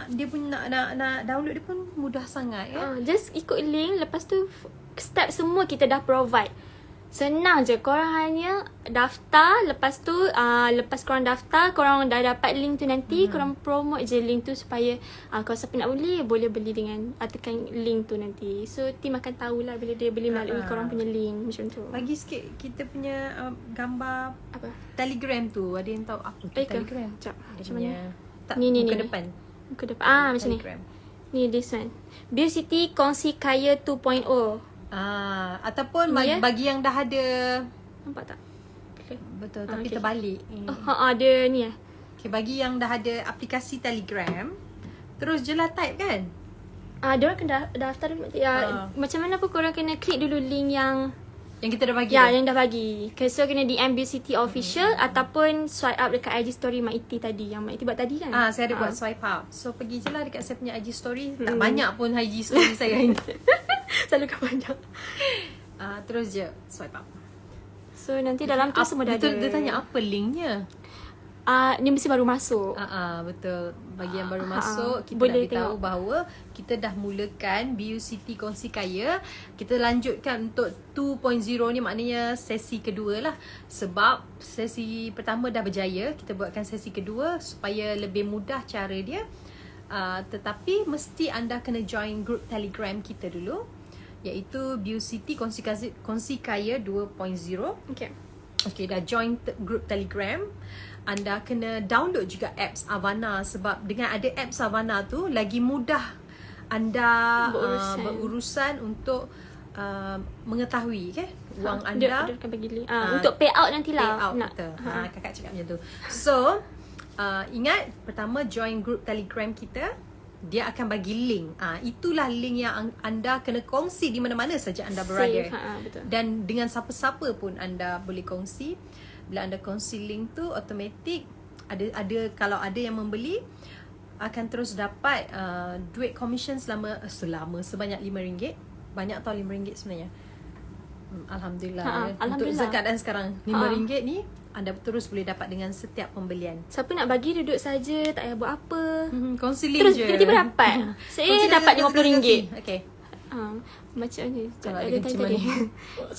Dia pun nak download dia pun mudah sangat ya. Just ikut link, lepas tu step semua kita dah provide. Senang je, korang hanya daftar. Lepas tu lepas korang daftar, korang dah dapat link tu nanti, korang promote je link tu supaya kalau siapa nak beli, boleh beli dengan tekan link tu nanti. So team akan tahulah bila dia beli melalui korang punya link. Macam tu. Bagi sikit kita punya gambar apa? Telegram tu. Ada yang tahu apa tu Telegram? Sekejap. Dia Macam punya mana? Ni muka depan. Muka depan. Macam Telegram. ni. Ni this one. Biocity Kongsi Kaya 2.0. Ataupun bagi yang dah ada. Nampak tak? Betul, tapi okay. terbalik. Ada ni Okay, bagi yang dah ada aplikasi Telegram, terus je lah type kan? Diorang kena daftar dulu. Macam mana pun korang kena klik dulu link yang kita dah bagi. Yang dah bagi. Okay, so kena DM Biocity Official ataupun swipe up dekat IG story Mak Iti tadi. Yang Mak Iti buat tadi kan? Saya ada buat swipe up. So pergi je lah dekat saya punya IG story. Tak banyak pun IG story saya ini. Selalu kan banyak. Terus je swipe up. So nanti dalam tu semua dah ada. Dia tanya apa linknya? Ni mesti baru masuk. Betul. Bagi yang baru masuk, kita boleh nak beritahu bahawa kita dah mulakan Biocity Kongsi Kaya. Kita lanjutkan untuk 2.0 ni, maknanya sesi kedua lah. Sebab sesi pertama dah berjaya, kita buatkan sesi kedua supaya lebih mudah cara dia. Tetapi mesti anda kena join group Telegram kita dulu, iaitu Biocity Kongsi Kaya 2.0. Okay, dah join group Telegram. Anda kena download juga apps Avana, sebab dengan ada apps Avana tu lagi mudah anda berurusan untuk mengetahui wang anda. Dia akan bagi link. Untuk payout nantilah. Betul. Kakak cakap macam tu. So ingat, pertama join group Telegram kita, dia akan bagi link. Itulah link yang anda kena kongsi di mana-mana saja anda berada. Betul. Dan dengan siapa-siapa pun anda boleh kongsi. Bila anda kongsi link tu, automatik ada kalau ada yang membeli, akan terus dapat duit commission sebanyak RM5. Banyak tau RM5 sebenarnya. Alhamdulillah. Untuk zakat dan sekarang RM5 ni anda terus boleh dapat dengan setiap pembelian. Siapa nak bagi, duduk saja, tak payah buat apa. Kongsi link terus je. Tiba-tiba dapat. Saya dapat RM50. Okay. Macam ni.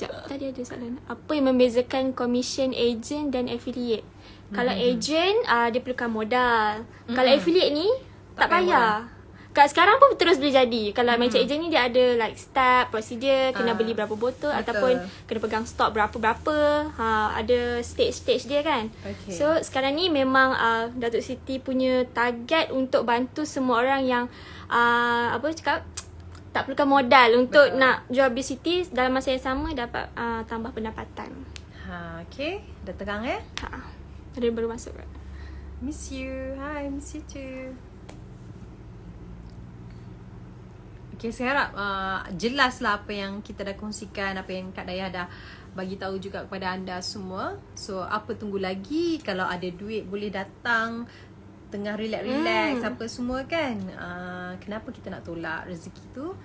Tadi ada soalan. Apa yang membezakan commission agent dan affiliate? Kalau agent dia perlukan modal. Kalau affiliate ni tak payah. Kat sekarang pun terus boleh jadi. Kalau macam agent ni dia ada like step, procedure, kena beli berapa botol, ataupun kena pegang stok berapa-berapa. Ada stage-stage dia kan. So sekarang ni memang Datuk Siti punya target untuk bantu semua orang yang tak perlukan modal untuk nak jual Biocity, dalam masa yang sama dapat tambah pendapatan. Okay. Dah terang Ada yang baru masuk kan? Miss you. Hi, miss you too. Okay, saya harap jelaslah apa yang kita dah kongsikan, apa yang Kak Dayah dah bagi tahu juga kepada anda semua. So, apa tunggu lagi? Kalau ada duit boleh datang tengah relax-relax apa semua kan. Kenapa kita nak tolak rezeki tu?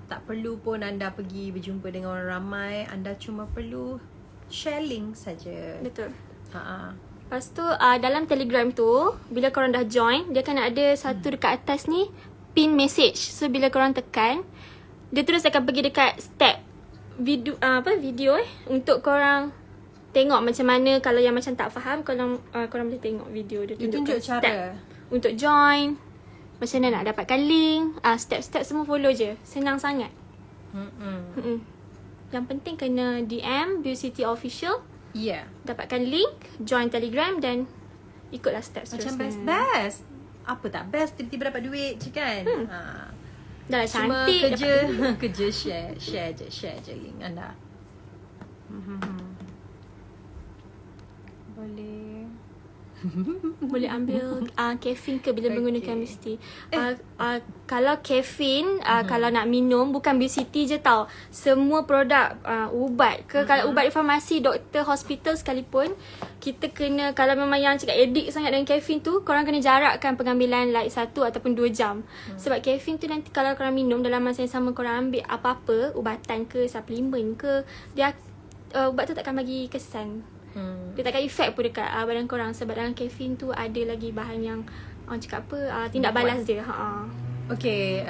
Tak perlu pun anda pergi berjumpa dengan orang ramai. Anda cuma perlu share link saja. Betul. Lepas tu dalam Telegram tu, bila korang dah join, dia akan ada satu dekat atas ni, pin message. So bila korang tekan, dia terus akan pergi dekat step video untuk korang tengok macam mana. Kalau yang macam tak faham, korang boleh tengok video dia tunjuk cara step untuk join, macam mana nak dapatkan link, step-step semua follow je. Senang sangat. Yang penting kena DM Biocity Official Ya. Dapatkan link, join Telegram dan ikutlah steps Macam seterusnya. best. Apa tak best tiba-tiba dapat duit je kan? Dah lah Cuma cantik. kerja kerja share je link anda. Boleh. Boleh ambil caffeine ke bila Okay. menggunakan Beauty. Kalau caffeine, kalau nak minum bukan Beauty je tau. Semua produk ubat ke, kalau ubat di farmasi, doktor, hospital sekalipun, kita kena, kalau memang yang cakap addict sangat dengan caffeine tu, korang kena jarakkan pengambilan like 1 ataupun 2 jam. Sebab caffeine tu nanti kalau korang minum dalam masa yang sama, korang ambil apa-apa, ubatan ke, suplemen ke, dia ubat tu takkan bagi kesan. Dia takkan efek pun dekat badan korang. Sebab dalam caffeine tu ada lagi bahan yang orang cakap apa, tindak balas dia. Okay,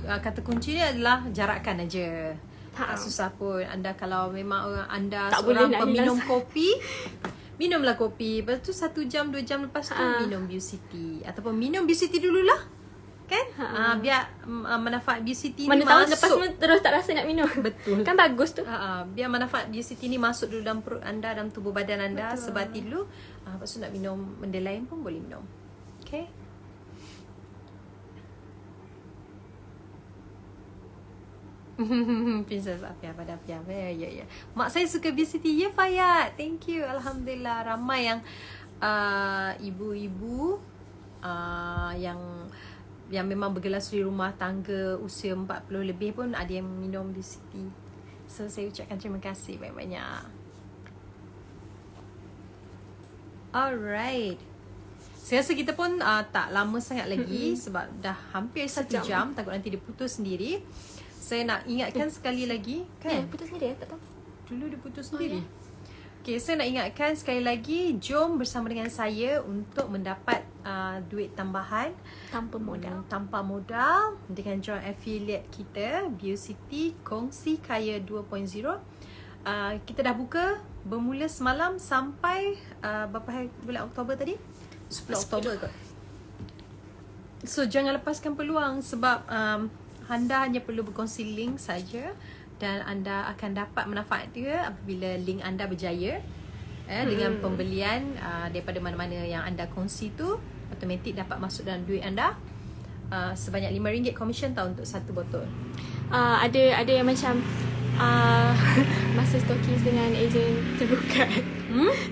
kata kunci ni adalah jarakkan aja. Tak susah pun. Anda kalau memang anda Tak boleh seorang nak peminum hilang. kopi, minumlah kopi. Lepas tu 1 jam 2 jam lepas tu minum Beauty. Ataupun minum Beauty dululah. Kan? Biar manfaat Beauty ni Mana tahu masuk. lepas tu terus tak rasa nak minum. Betul. Kan bagus tu. Biar manfaat Beauty ni masuk dulu dalam perut anda, dalam tubuh badan anda. Betul. Sebati dulu. Lepas tu nak minum benda lain pun boleh minum. Okay? Princess Afia pada Afia. Ya. Mak saya suka Beauty. Ya, Fayat. Thank you. Alhamdulillah. Ramai yang ibu-ibu yang memang bergelasuri rumah tangga usia 40 lebih pun ada yang minum Beauty. So saya ucapkan terima kasih banyak-banyak. Alright. Saya rasa kita pun tak lama sangat lagi sebab dah hampir 1 jam. Takut nanti dia putus sendiri. Saya nak ingatkan sekali lagi kan. Putus sendiri tak tahu. Dulu dia putus sendiri. Okay, saya nak ingatkan sekali lagi, jom bersama dengan saya untuk mendapat duit tambahan Tanpa modal. tanpa modal dengan join affiliate kita Beauty Kongsi Kaya 2.0. Kita dah buka bermula semalam sampai berapa hari bulan Oktober tadi? 10 Oktober kot. So jangan lepaskan peluang sebab anda hanya perlu berkongsi link saja dan anda akan dapat manfaat dia apabila link anda berjaya dengan pembelian daripada mana-mana yang anda kongsi tu, automatik dapat masuk dalam duit anda sebanyak RM5 commission tau untuk 1 botol. Ada yang macam masa stokis dengan ejen tergugat.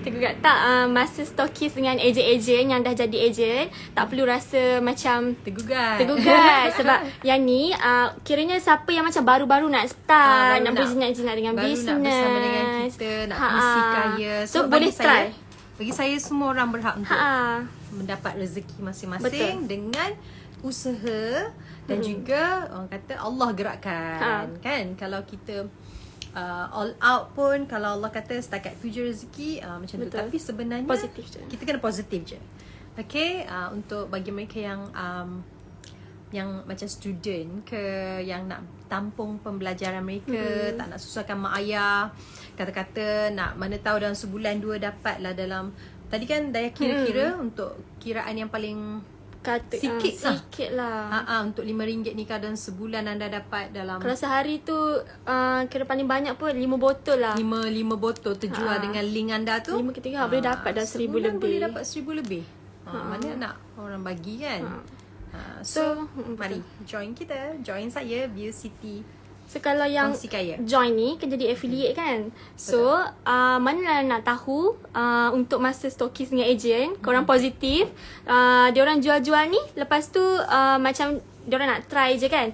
Tergugat tak, masa stokis dengan ejen-ejen yang dah jadi ejen, tak perlu rasa macam Tergugat. sebab yang ni kiranya siapa yang macam baru-baru nak start, nak berjinak-jinak dengan baru bisnes, nak bersama dengan kita, nak kongsi kaya. So boleh try. Bagi saya semua orang berhak untuk mendapat rezeki masing-masing. Betul. Dengan usaha dan juga orang kata Allah gerakkan. Kan kalau kita all out pun, kalau Allah kata setakat tu je rezeki, macam tu. Tapi sebenarnya positif je. Kita kena positif je. Okay, untuk bagi mereka yang macam student ke, yang nak tampung pembelajaran mereka, tak nak susahkan mak ayah, kata-kata nak mana tahu dalam sebulan 2 dapat lah dalam, tadi kan Daya kira-kira untuk kiraan yang paling sikit lah. Untuk RM5 ni kadang sebulan anda dapat dalam, kalau sehari tu kira paling banyak pun 5 botol lah. 5 botol terjual dengan link anda tu. 5 kita boleh dapat dah 1,000 sebulan lebih. boleh dapat 1,000 lebih. Mana nak orang bagi kan. So mari join kita, join saya Beauty. So kalau yang Kongsi Kaya join ni kan jadi affiliate kan. So mana nak tahu untuk masa stokis dengan ejen, korang positif, diorang jual-jual ni, lepas tu macam diorang nak try je kan.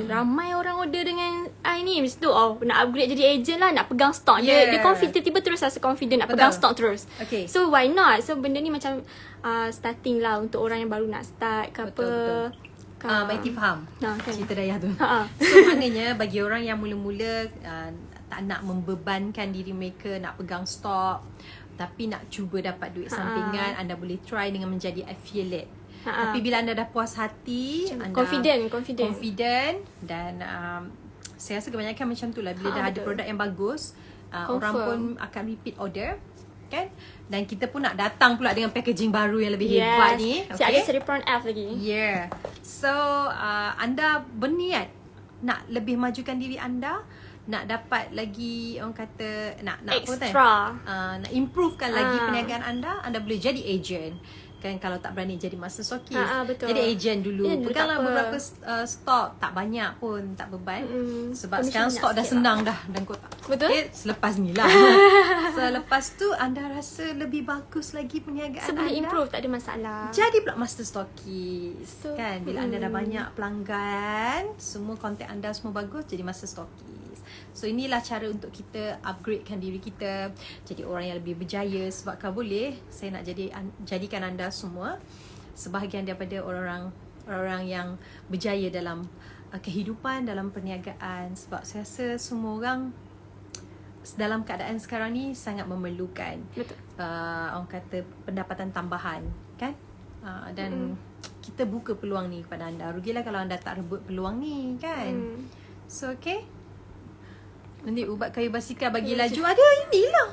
Ramai orang order dengan ni, mesti tu nak upgrade jadi ejen lah, nak pegang stok. Dia confident, tiba-tiba terus rasa confident nak pegang stok terus. Okay. So why not? So benda ni macam starting lah untuk orang yang baru nak start ke apa. Maiti faham kan? cerita Dayah tu. So maknanya bagi orang yang mula-mula tak nak membebankan diri mereka nak pegang stok, tapi nak cuba dapat duit sampingan, anda boleh try dengan menjadi affiliate. Tapi bila anda dah puas hati, anda confident dan saya rasa kebanyakan macam tu lah. Bila dah ada produk yang bagus, orang pun akan repeat order kan, dan kita pun nak datang pula dengan packaging baru yang lebih hebat ni. Ada seri prawn F lagi. So anda berniat nak lebih majukan diri anda, nak dapat lagi orang kata nak Extra. nak improvekan lagi perniagaan anda boleh jadi agent. Kan kalau tak berani jadi master stockist, betul. jadi agent dulu. Ya, dulu Peganglah tak apa. beberapa stok, tak banyak pun, tak beban. Sebab Commission sekarang banyak stok dah sikit senang dah dan kotak. Betul. Okay, selepas ni lah. Selepas tu anda rasa lebih bagus lagi perniagaan So boleh anda, improve, tak ada masalah. jadi pula master stockist. So, Kan bila anda dah banyak pelanggan, semua konten anda semua bagus, jadi master stockist. So inilah cara untuk kita upgradekan diri kita, jadi orang yang lebih berjaya. Sebab kalau boleh, saya nak jadikan anda semua sebahagian daripada orang-orang yang berjaya dalam kehidupan, dalam perniagaan. Sebab saya rasa semua orang dalam keadaan sekarang ni sangat memerlukan orang kata pendapatan tambahan, kan? Dan kita buka peluang ni kepada anda. Rugilah kalau anda tak rebut peluang ni, kan? So okay, nanti ubat kayu basikal bagi laju ada inilah.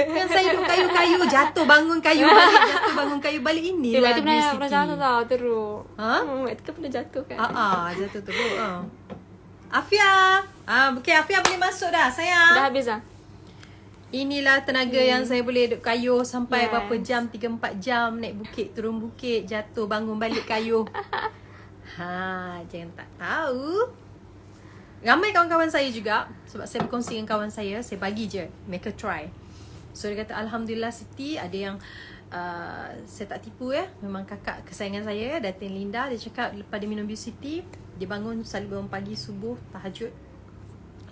Yang saya duduk kayu-kayu, jatuh bangun kayu balik, jatuh bangun kayu balik, inilah Itu pernah jatuh tau teruk. Itu kan pernah jatuh kan. Jatuh teruk. Afia. Okay, Afia boleh masuk dah sayang. Dah habis dah. Inilah tenaga yang saya boleh duduk kayuh sampai Yes. berapa jam, 3-4 jam naik bukit, turun bukit, jatuh, bangun balik kayuh. Jangan tak tahu. Ramai kawan-kawan saya juga, sebab saya berkongsi dengan kawan saya bagi je, make a try. So dia kata Alhamdulillah Siti, ada yang saya tak tipu ya, memang kakak kesayangan saya, Datin Linda. Dia cakap lepas dia minum Beauty, dia bangun, selalu bangun pagi subuh, tahajud.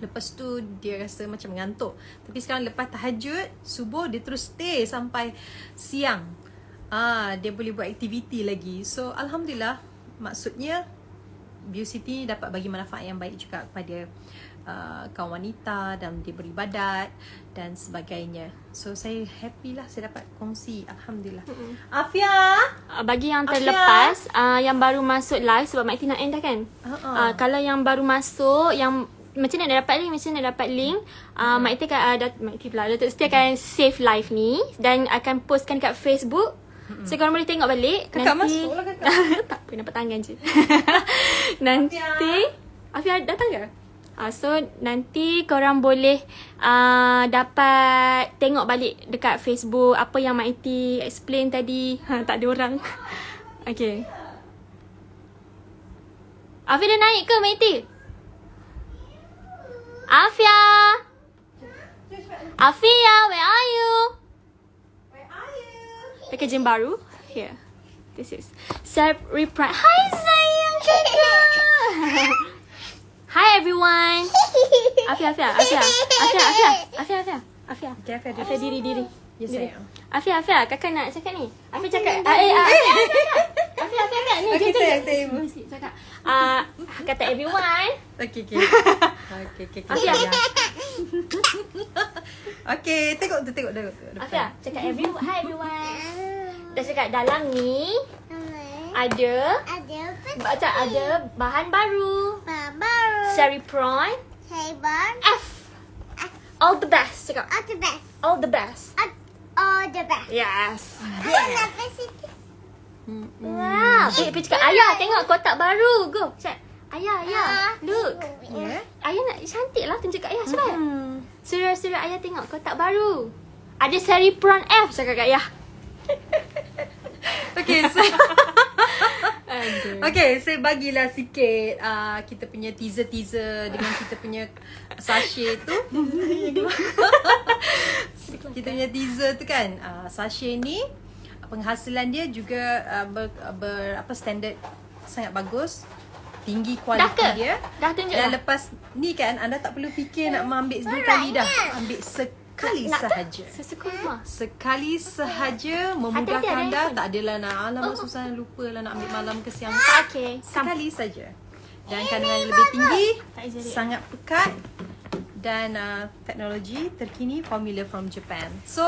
Lepas tu dia rasa macam mengantuk. Tapi sekarang lepas tahajud, subuh, dia terus stay sampai siang. Dia boleh buat aktiviti lagi. So Alhamdulillah, maksudnya Beauty dapat bagi manfaat yang baik juga kepada kaum wanita dalam dia beribadat dan sebagainya. So saya happy lah saya dapat kongsi. Alhamdulillah. Afia, Bagi yang Afia. terlepas, yang baru masuk live, sebab Mak Iti nak end dah kan. Kalau yang baru masuk, yang macam mana nak dapat link, Mak Iti Datuk Siti akan save live ni dan akan postkan kat Facebook. So korang boleh tengok balik. Kakak nanti, masuk lah kakak. tak apa, nampak tangan je. Nanti Afia datang ke? So nanti korang boleh dapat tengok balik dekat Facebook apa yang Mak Iti explain tadi. Tak ada orang. Okay. Afia dah naik ke Mak Iti? Afia! Afia, where are you? Packaging baru. Here. This is Self Reprint. Hi sayang kakak. Hi everyone. Afia. Okay, Afia Afia diri. Ya sayang. Afia, kakak nak cakap ni. Afia cakap. Afia. Ni Okay, jom. sayang. Cakap. Kata everyone. Okay. Afia. Okay, tengok tu. Afia, cakap everyone. Hi everyone. Dah cakap dalam ni ada bahan baru. Sari prawn. F. All the best. Cakap. All the best. Yes. Wow. Pergi cakap ayah tengok kotak baru. Go. Cakap. Ayah. Look. Yeah. Ayah nak cantik lah tunjuk kat ayah. Cepat. Suruh ayah tengok kotak baru. Ada sari prawn F. Cakap kat ayah. Okay, saya bagilah sikit kita punya teaser dengan kita punya sachet tu. Kita punya teaser tu kan, sachet ni penghasilan dia juga standard sangat bagus, tinggi kualiti dia. Dah tunjuk Dan dah. lepas ni kan anda tak perlu fikir nak mengambil 2 kali dah. Ambil sekali sahaja. Sesuka rumah. Sekali sahaja memudahkan Hati-hati, ada anda. handphone. Tak adalah nak alamak susah lupa lah nak ambil malam ke siang. Okay. Sekali saja. Dan kandungan lebih tinggi, Tak exaggerate. sangat pekat dan teknologi terkini, formula from Japan. So,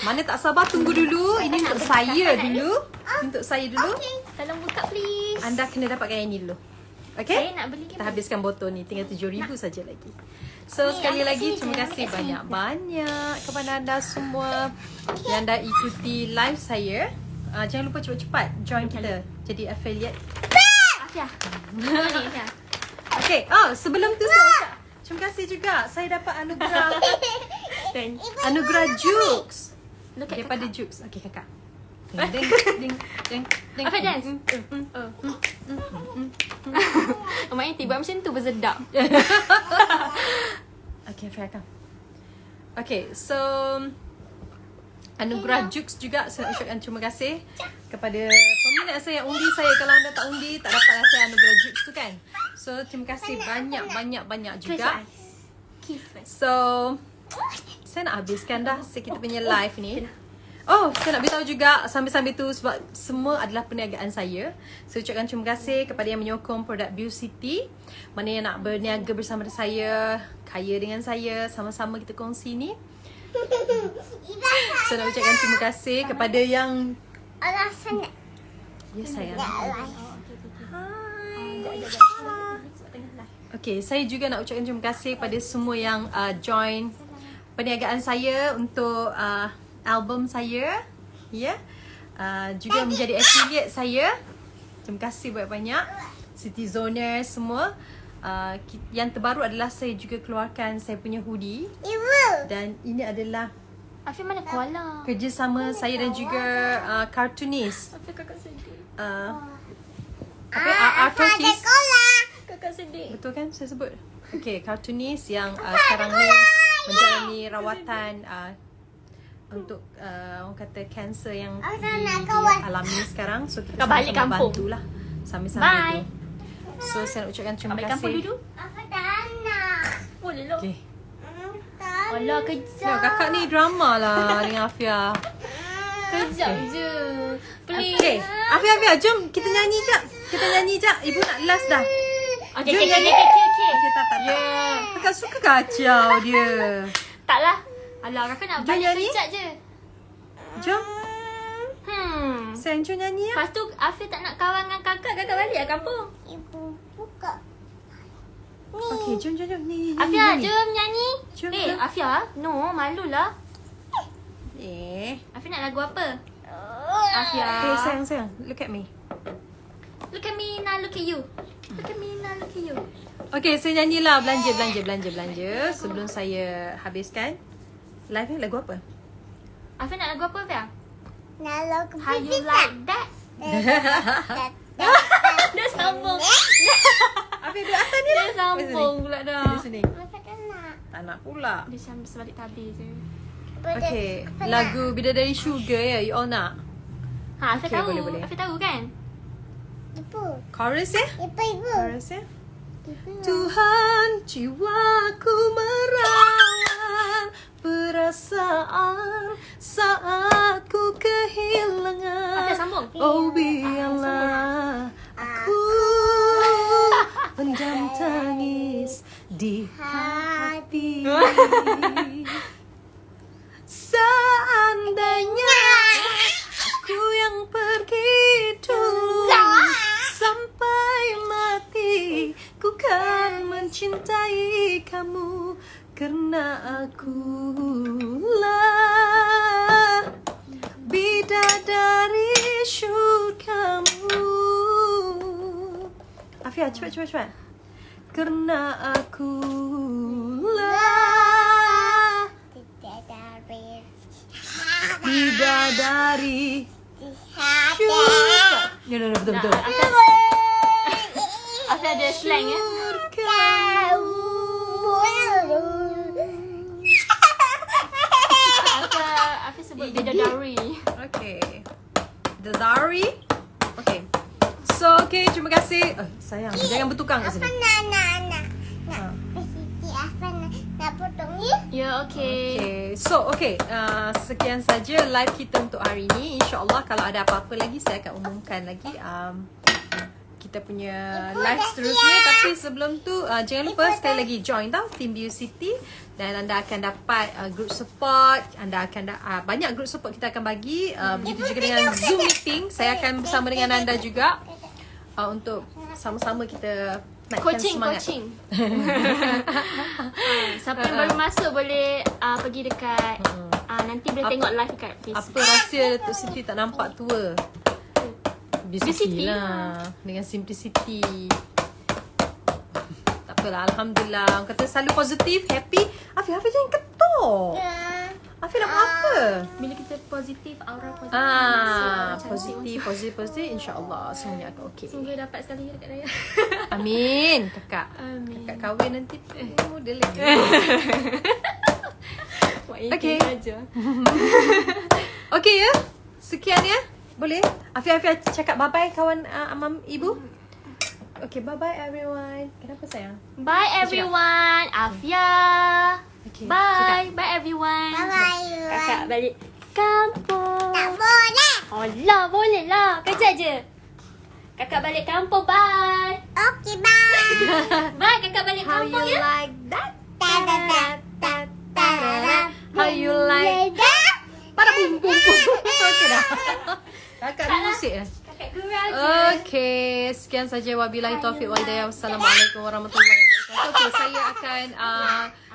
mana tak sabar tunggu dulu. Ini untuk saya dulu. Untuk saya dulu. Tolong buka please. Anda kena dapatkan yang ini dulu. Okay? Saya nak beli Kita habiskan botol ni. Tinggal 7,000 saja lagi. So sekali lagi terima kasih banyak-banyak kepada anda semua yang dah ikuti live saya. Jangan lupa cepat-cepat join kita jadi affiliate. Afia. Ni Afia. Okay, sebelum tu saya terima kasih juga. Saya dapat anugerah Then, anugerah Jukes look at daripada kakak. Jukes. Okey kakak. Ding ding ding ding ding. Apa dance? Oh, main tiba macam tu bersedap. Okey, Afia come. Okay, so anugerah Jukes juga saya ucapkan terima kasih kepada peminat saya yang undi saya. Kalau anda tak undi, tak dapat saya anugerah Jukes tu kan. So terima kasih banyak juga. Kiss first. So saya nak habiskan dah kita punya live ni. Oh, saya nak beritahu juga sambil-sambil tu sebab semua adalah perniagaan saya. Saya ucapkan terima kasih kepada yang menyokong produk Beaucity. Mana yang nak berniaga bersama saya, kaya dengan saya, sama-sama kita kongsi ni. Saya nak ucapkan terima kasih kepada yang Allah senang. ya sayang. Allah. Okay, saya juga nak ucapkan terima kasih kepada semua yang join perniagaan saya untuk album saya, ya, juga menjadi affiliate saya. Terima kasih banyak-banyak Citizoner semua. Yang terbaru adalah saya juga keluarkan saya punya hoodie Ibu. dan ini adalah Afif mana koala? kerjasama saya dan juga cartoonist. Afif kakak sedih. Apa Ada artist? kola. Kakak sedih. Betul kan saya sebut? Okay, cartoonist yang sekarang ni menjalani rawatan untuk orang kata kanser yang dia alami sekarang. So kita Kau balik sama-sama kampung. bantulah sambil-sambil Bye. tu. So saya nak ucapkan terima Balik kampung kasih. dulu. Apa tak nak? Boleh lah. Okay. Alah, kejap. Tengok kakak ni drama lah dengan Afia. Kejap je. Please. Okay. Afia, jom kita nyanyi jap. Kita nyanyi jap. Ibu nak last dah. Okay, Jom okay, nyanyi. okay, okay, okay. Okay, tak. Yeah. Kakak suka kacau dia. Taklah. Alah, kakak nak Jom balik nyanyi. kejap je. Jom. Lepas Sayang, jom nyanyi ya. tu Afif tak nak kawan dengan kakak balik lah kampung. Ibu buka. Okay, jom. Ni, Afia, nyanyi. jom nyanyi. Jom, Eh, jom. Afia, no, malulah. Afif nak lagu apa? Afia. Okay, sayang. Look at me. Look at me now, look at you. Look at me now, look at you. Okay, saya nyanyilah belanja sebelum saya habiskan live ni. Lagu apa? Afif nak lagu apa, Afia? Nalo ke How you like that? Dia sambung. Afif duduk atas ni lah. Dia sambung pula dah. Di sini. Apa tak nak? Tak nak pula. Dia macam sebalik tabir je. Okay, lagu Bidadari Sugar ya, you all nak? Ha, Afif Okay, tahu. boleh. Afif tahu kan? Ibu. Chorus ya? Ibu. Chorus ya? Tuhan, jiwaku merawat perasaan saat ku kehilangan. Afif sambung. Oh biarlah aku pendam tangis di hati. Seandainya aku yang pergi dulu sampai mati, ku kan mencintai kamu karena akulah bidadari syurgamu. Afia, cepat. Karena akulah bidadari syurga. No, betul. Afif ada slang ya. Afif sebut bidadari. Okay. The Dari. Okay. So, terima kasih. Sayang, jangan bertukang kat sini. Nak. Ha. Siti apa nak potong ni? Ya, okay. Okay. Sekian saja live kita untuk hari ini. InsyaAllah kalau ada apa-apa lagi saya akan umumkan lagi kita punya live seterusnya. Tapi sebelum tu jangan lupa sekali lagi join tau Team Beaucity dan anda akan dapat group support. Anda akan banyak group support kita akan bagi. Begitu juga dengan Zoom meeting. Saya akan bersama dengan anda juga untuk sama-sama kita naikkan semangat. Coaching. Siapa yang baru masuk boleh pergi dekat nanti boleh tengok live dekat Facebook. Apa rahsia Datuk Siti tak nampak tua? Beaucity lah. Dengan simplicity. Tak tak apalah. Alhamdulillah. Orang kata selalu positif, happy. Afi jangan ketuk. Afi nak buat apa? Bila kita positif, aura positif. Positif. InsyaAllah semuanya akan okey. Semoga dapat sekali dekat Raya. Amin, kakak. Amin. Kakak kahwin nanti model lagi. Okay. Okey ya. Sekian ya. Boleh? Afi cakap bye-bye kawan amam ibu. Okay, bye-bye everyone. Kenapa sayang? Bye everyone. Afia. Okay, Bye. Bye everyone. Bye-bye. Kakak balik kampung. Tak boleh. Alah, boleh lah. Kejap je. Kakak balik kampung. Bye. Okay, bye. Bye, kakak balik How kampung you ya. like that? Ta-da-da. How you like? Pada bum bum bum. Okey dah. Kakak ada musik ya? Kakak kurang je. Okey, sekian saja wabillahi taufiq wal hidayah. Wassalamualaikum warahmatullahi wabarakatuh. Okay, saya akan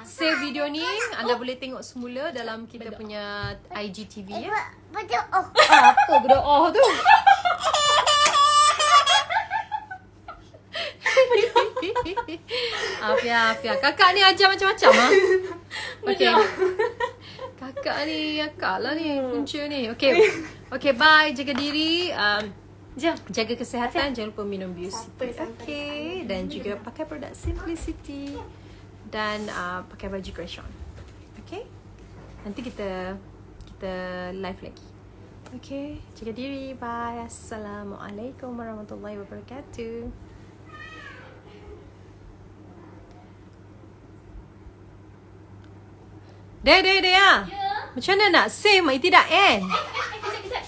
save video ni. Anda boleh tengok semula dalam kita punya IGTV ya. Betul. Oh. Apa berdoa tu? Afia. Kakak ni ajar macam-macam ah. Okey. Kakak ni akak lah ni punca ni. Okey, bye. Jaga diri. Jom. Jaga kesihatan. Jangan lupa minum Beauty. Okey. Dan juga pakai produk Simplicity. Dan pakai baju Gresham. Okey. Nanti kita live lagi. Okey. Jaga diri. Bye. Assalamualaikum warahmatullahi wabarakatuh. Dea. Ya. Macam mana nak save Mak tidak end? Kejap.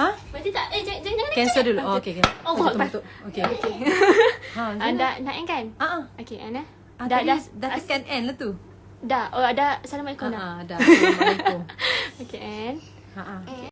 Ha? Berarti tak, jangan. Cancel dulu. Oh, okey. Oh, betul. Okey. Anda nak end kan? Okey, Ana. Dah tekan end lah tu. Dah. Oh, ada. Assalamualaikum dah. Dah. Assalamualaikum. Okey, end. Okay.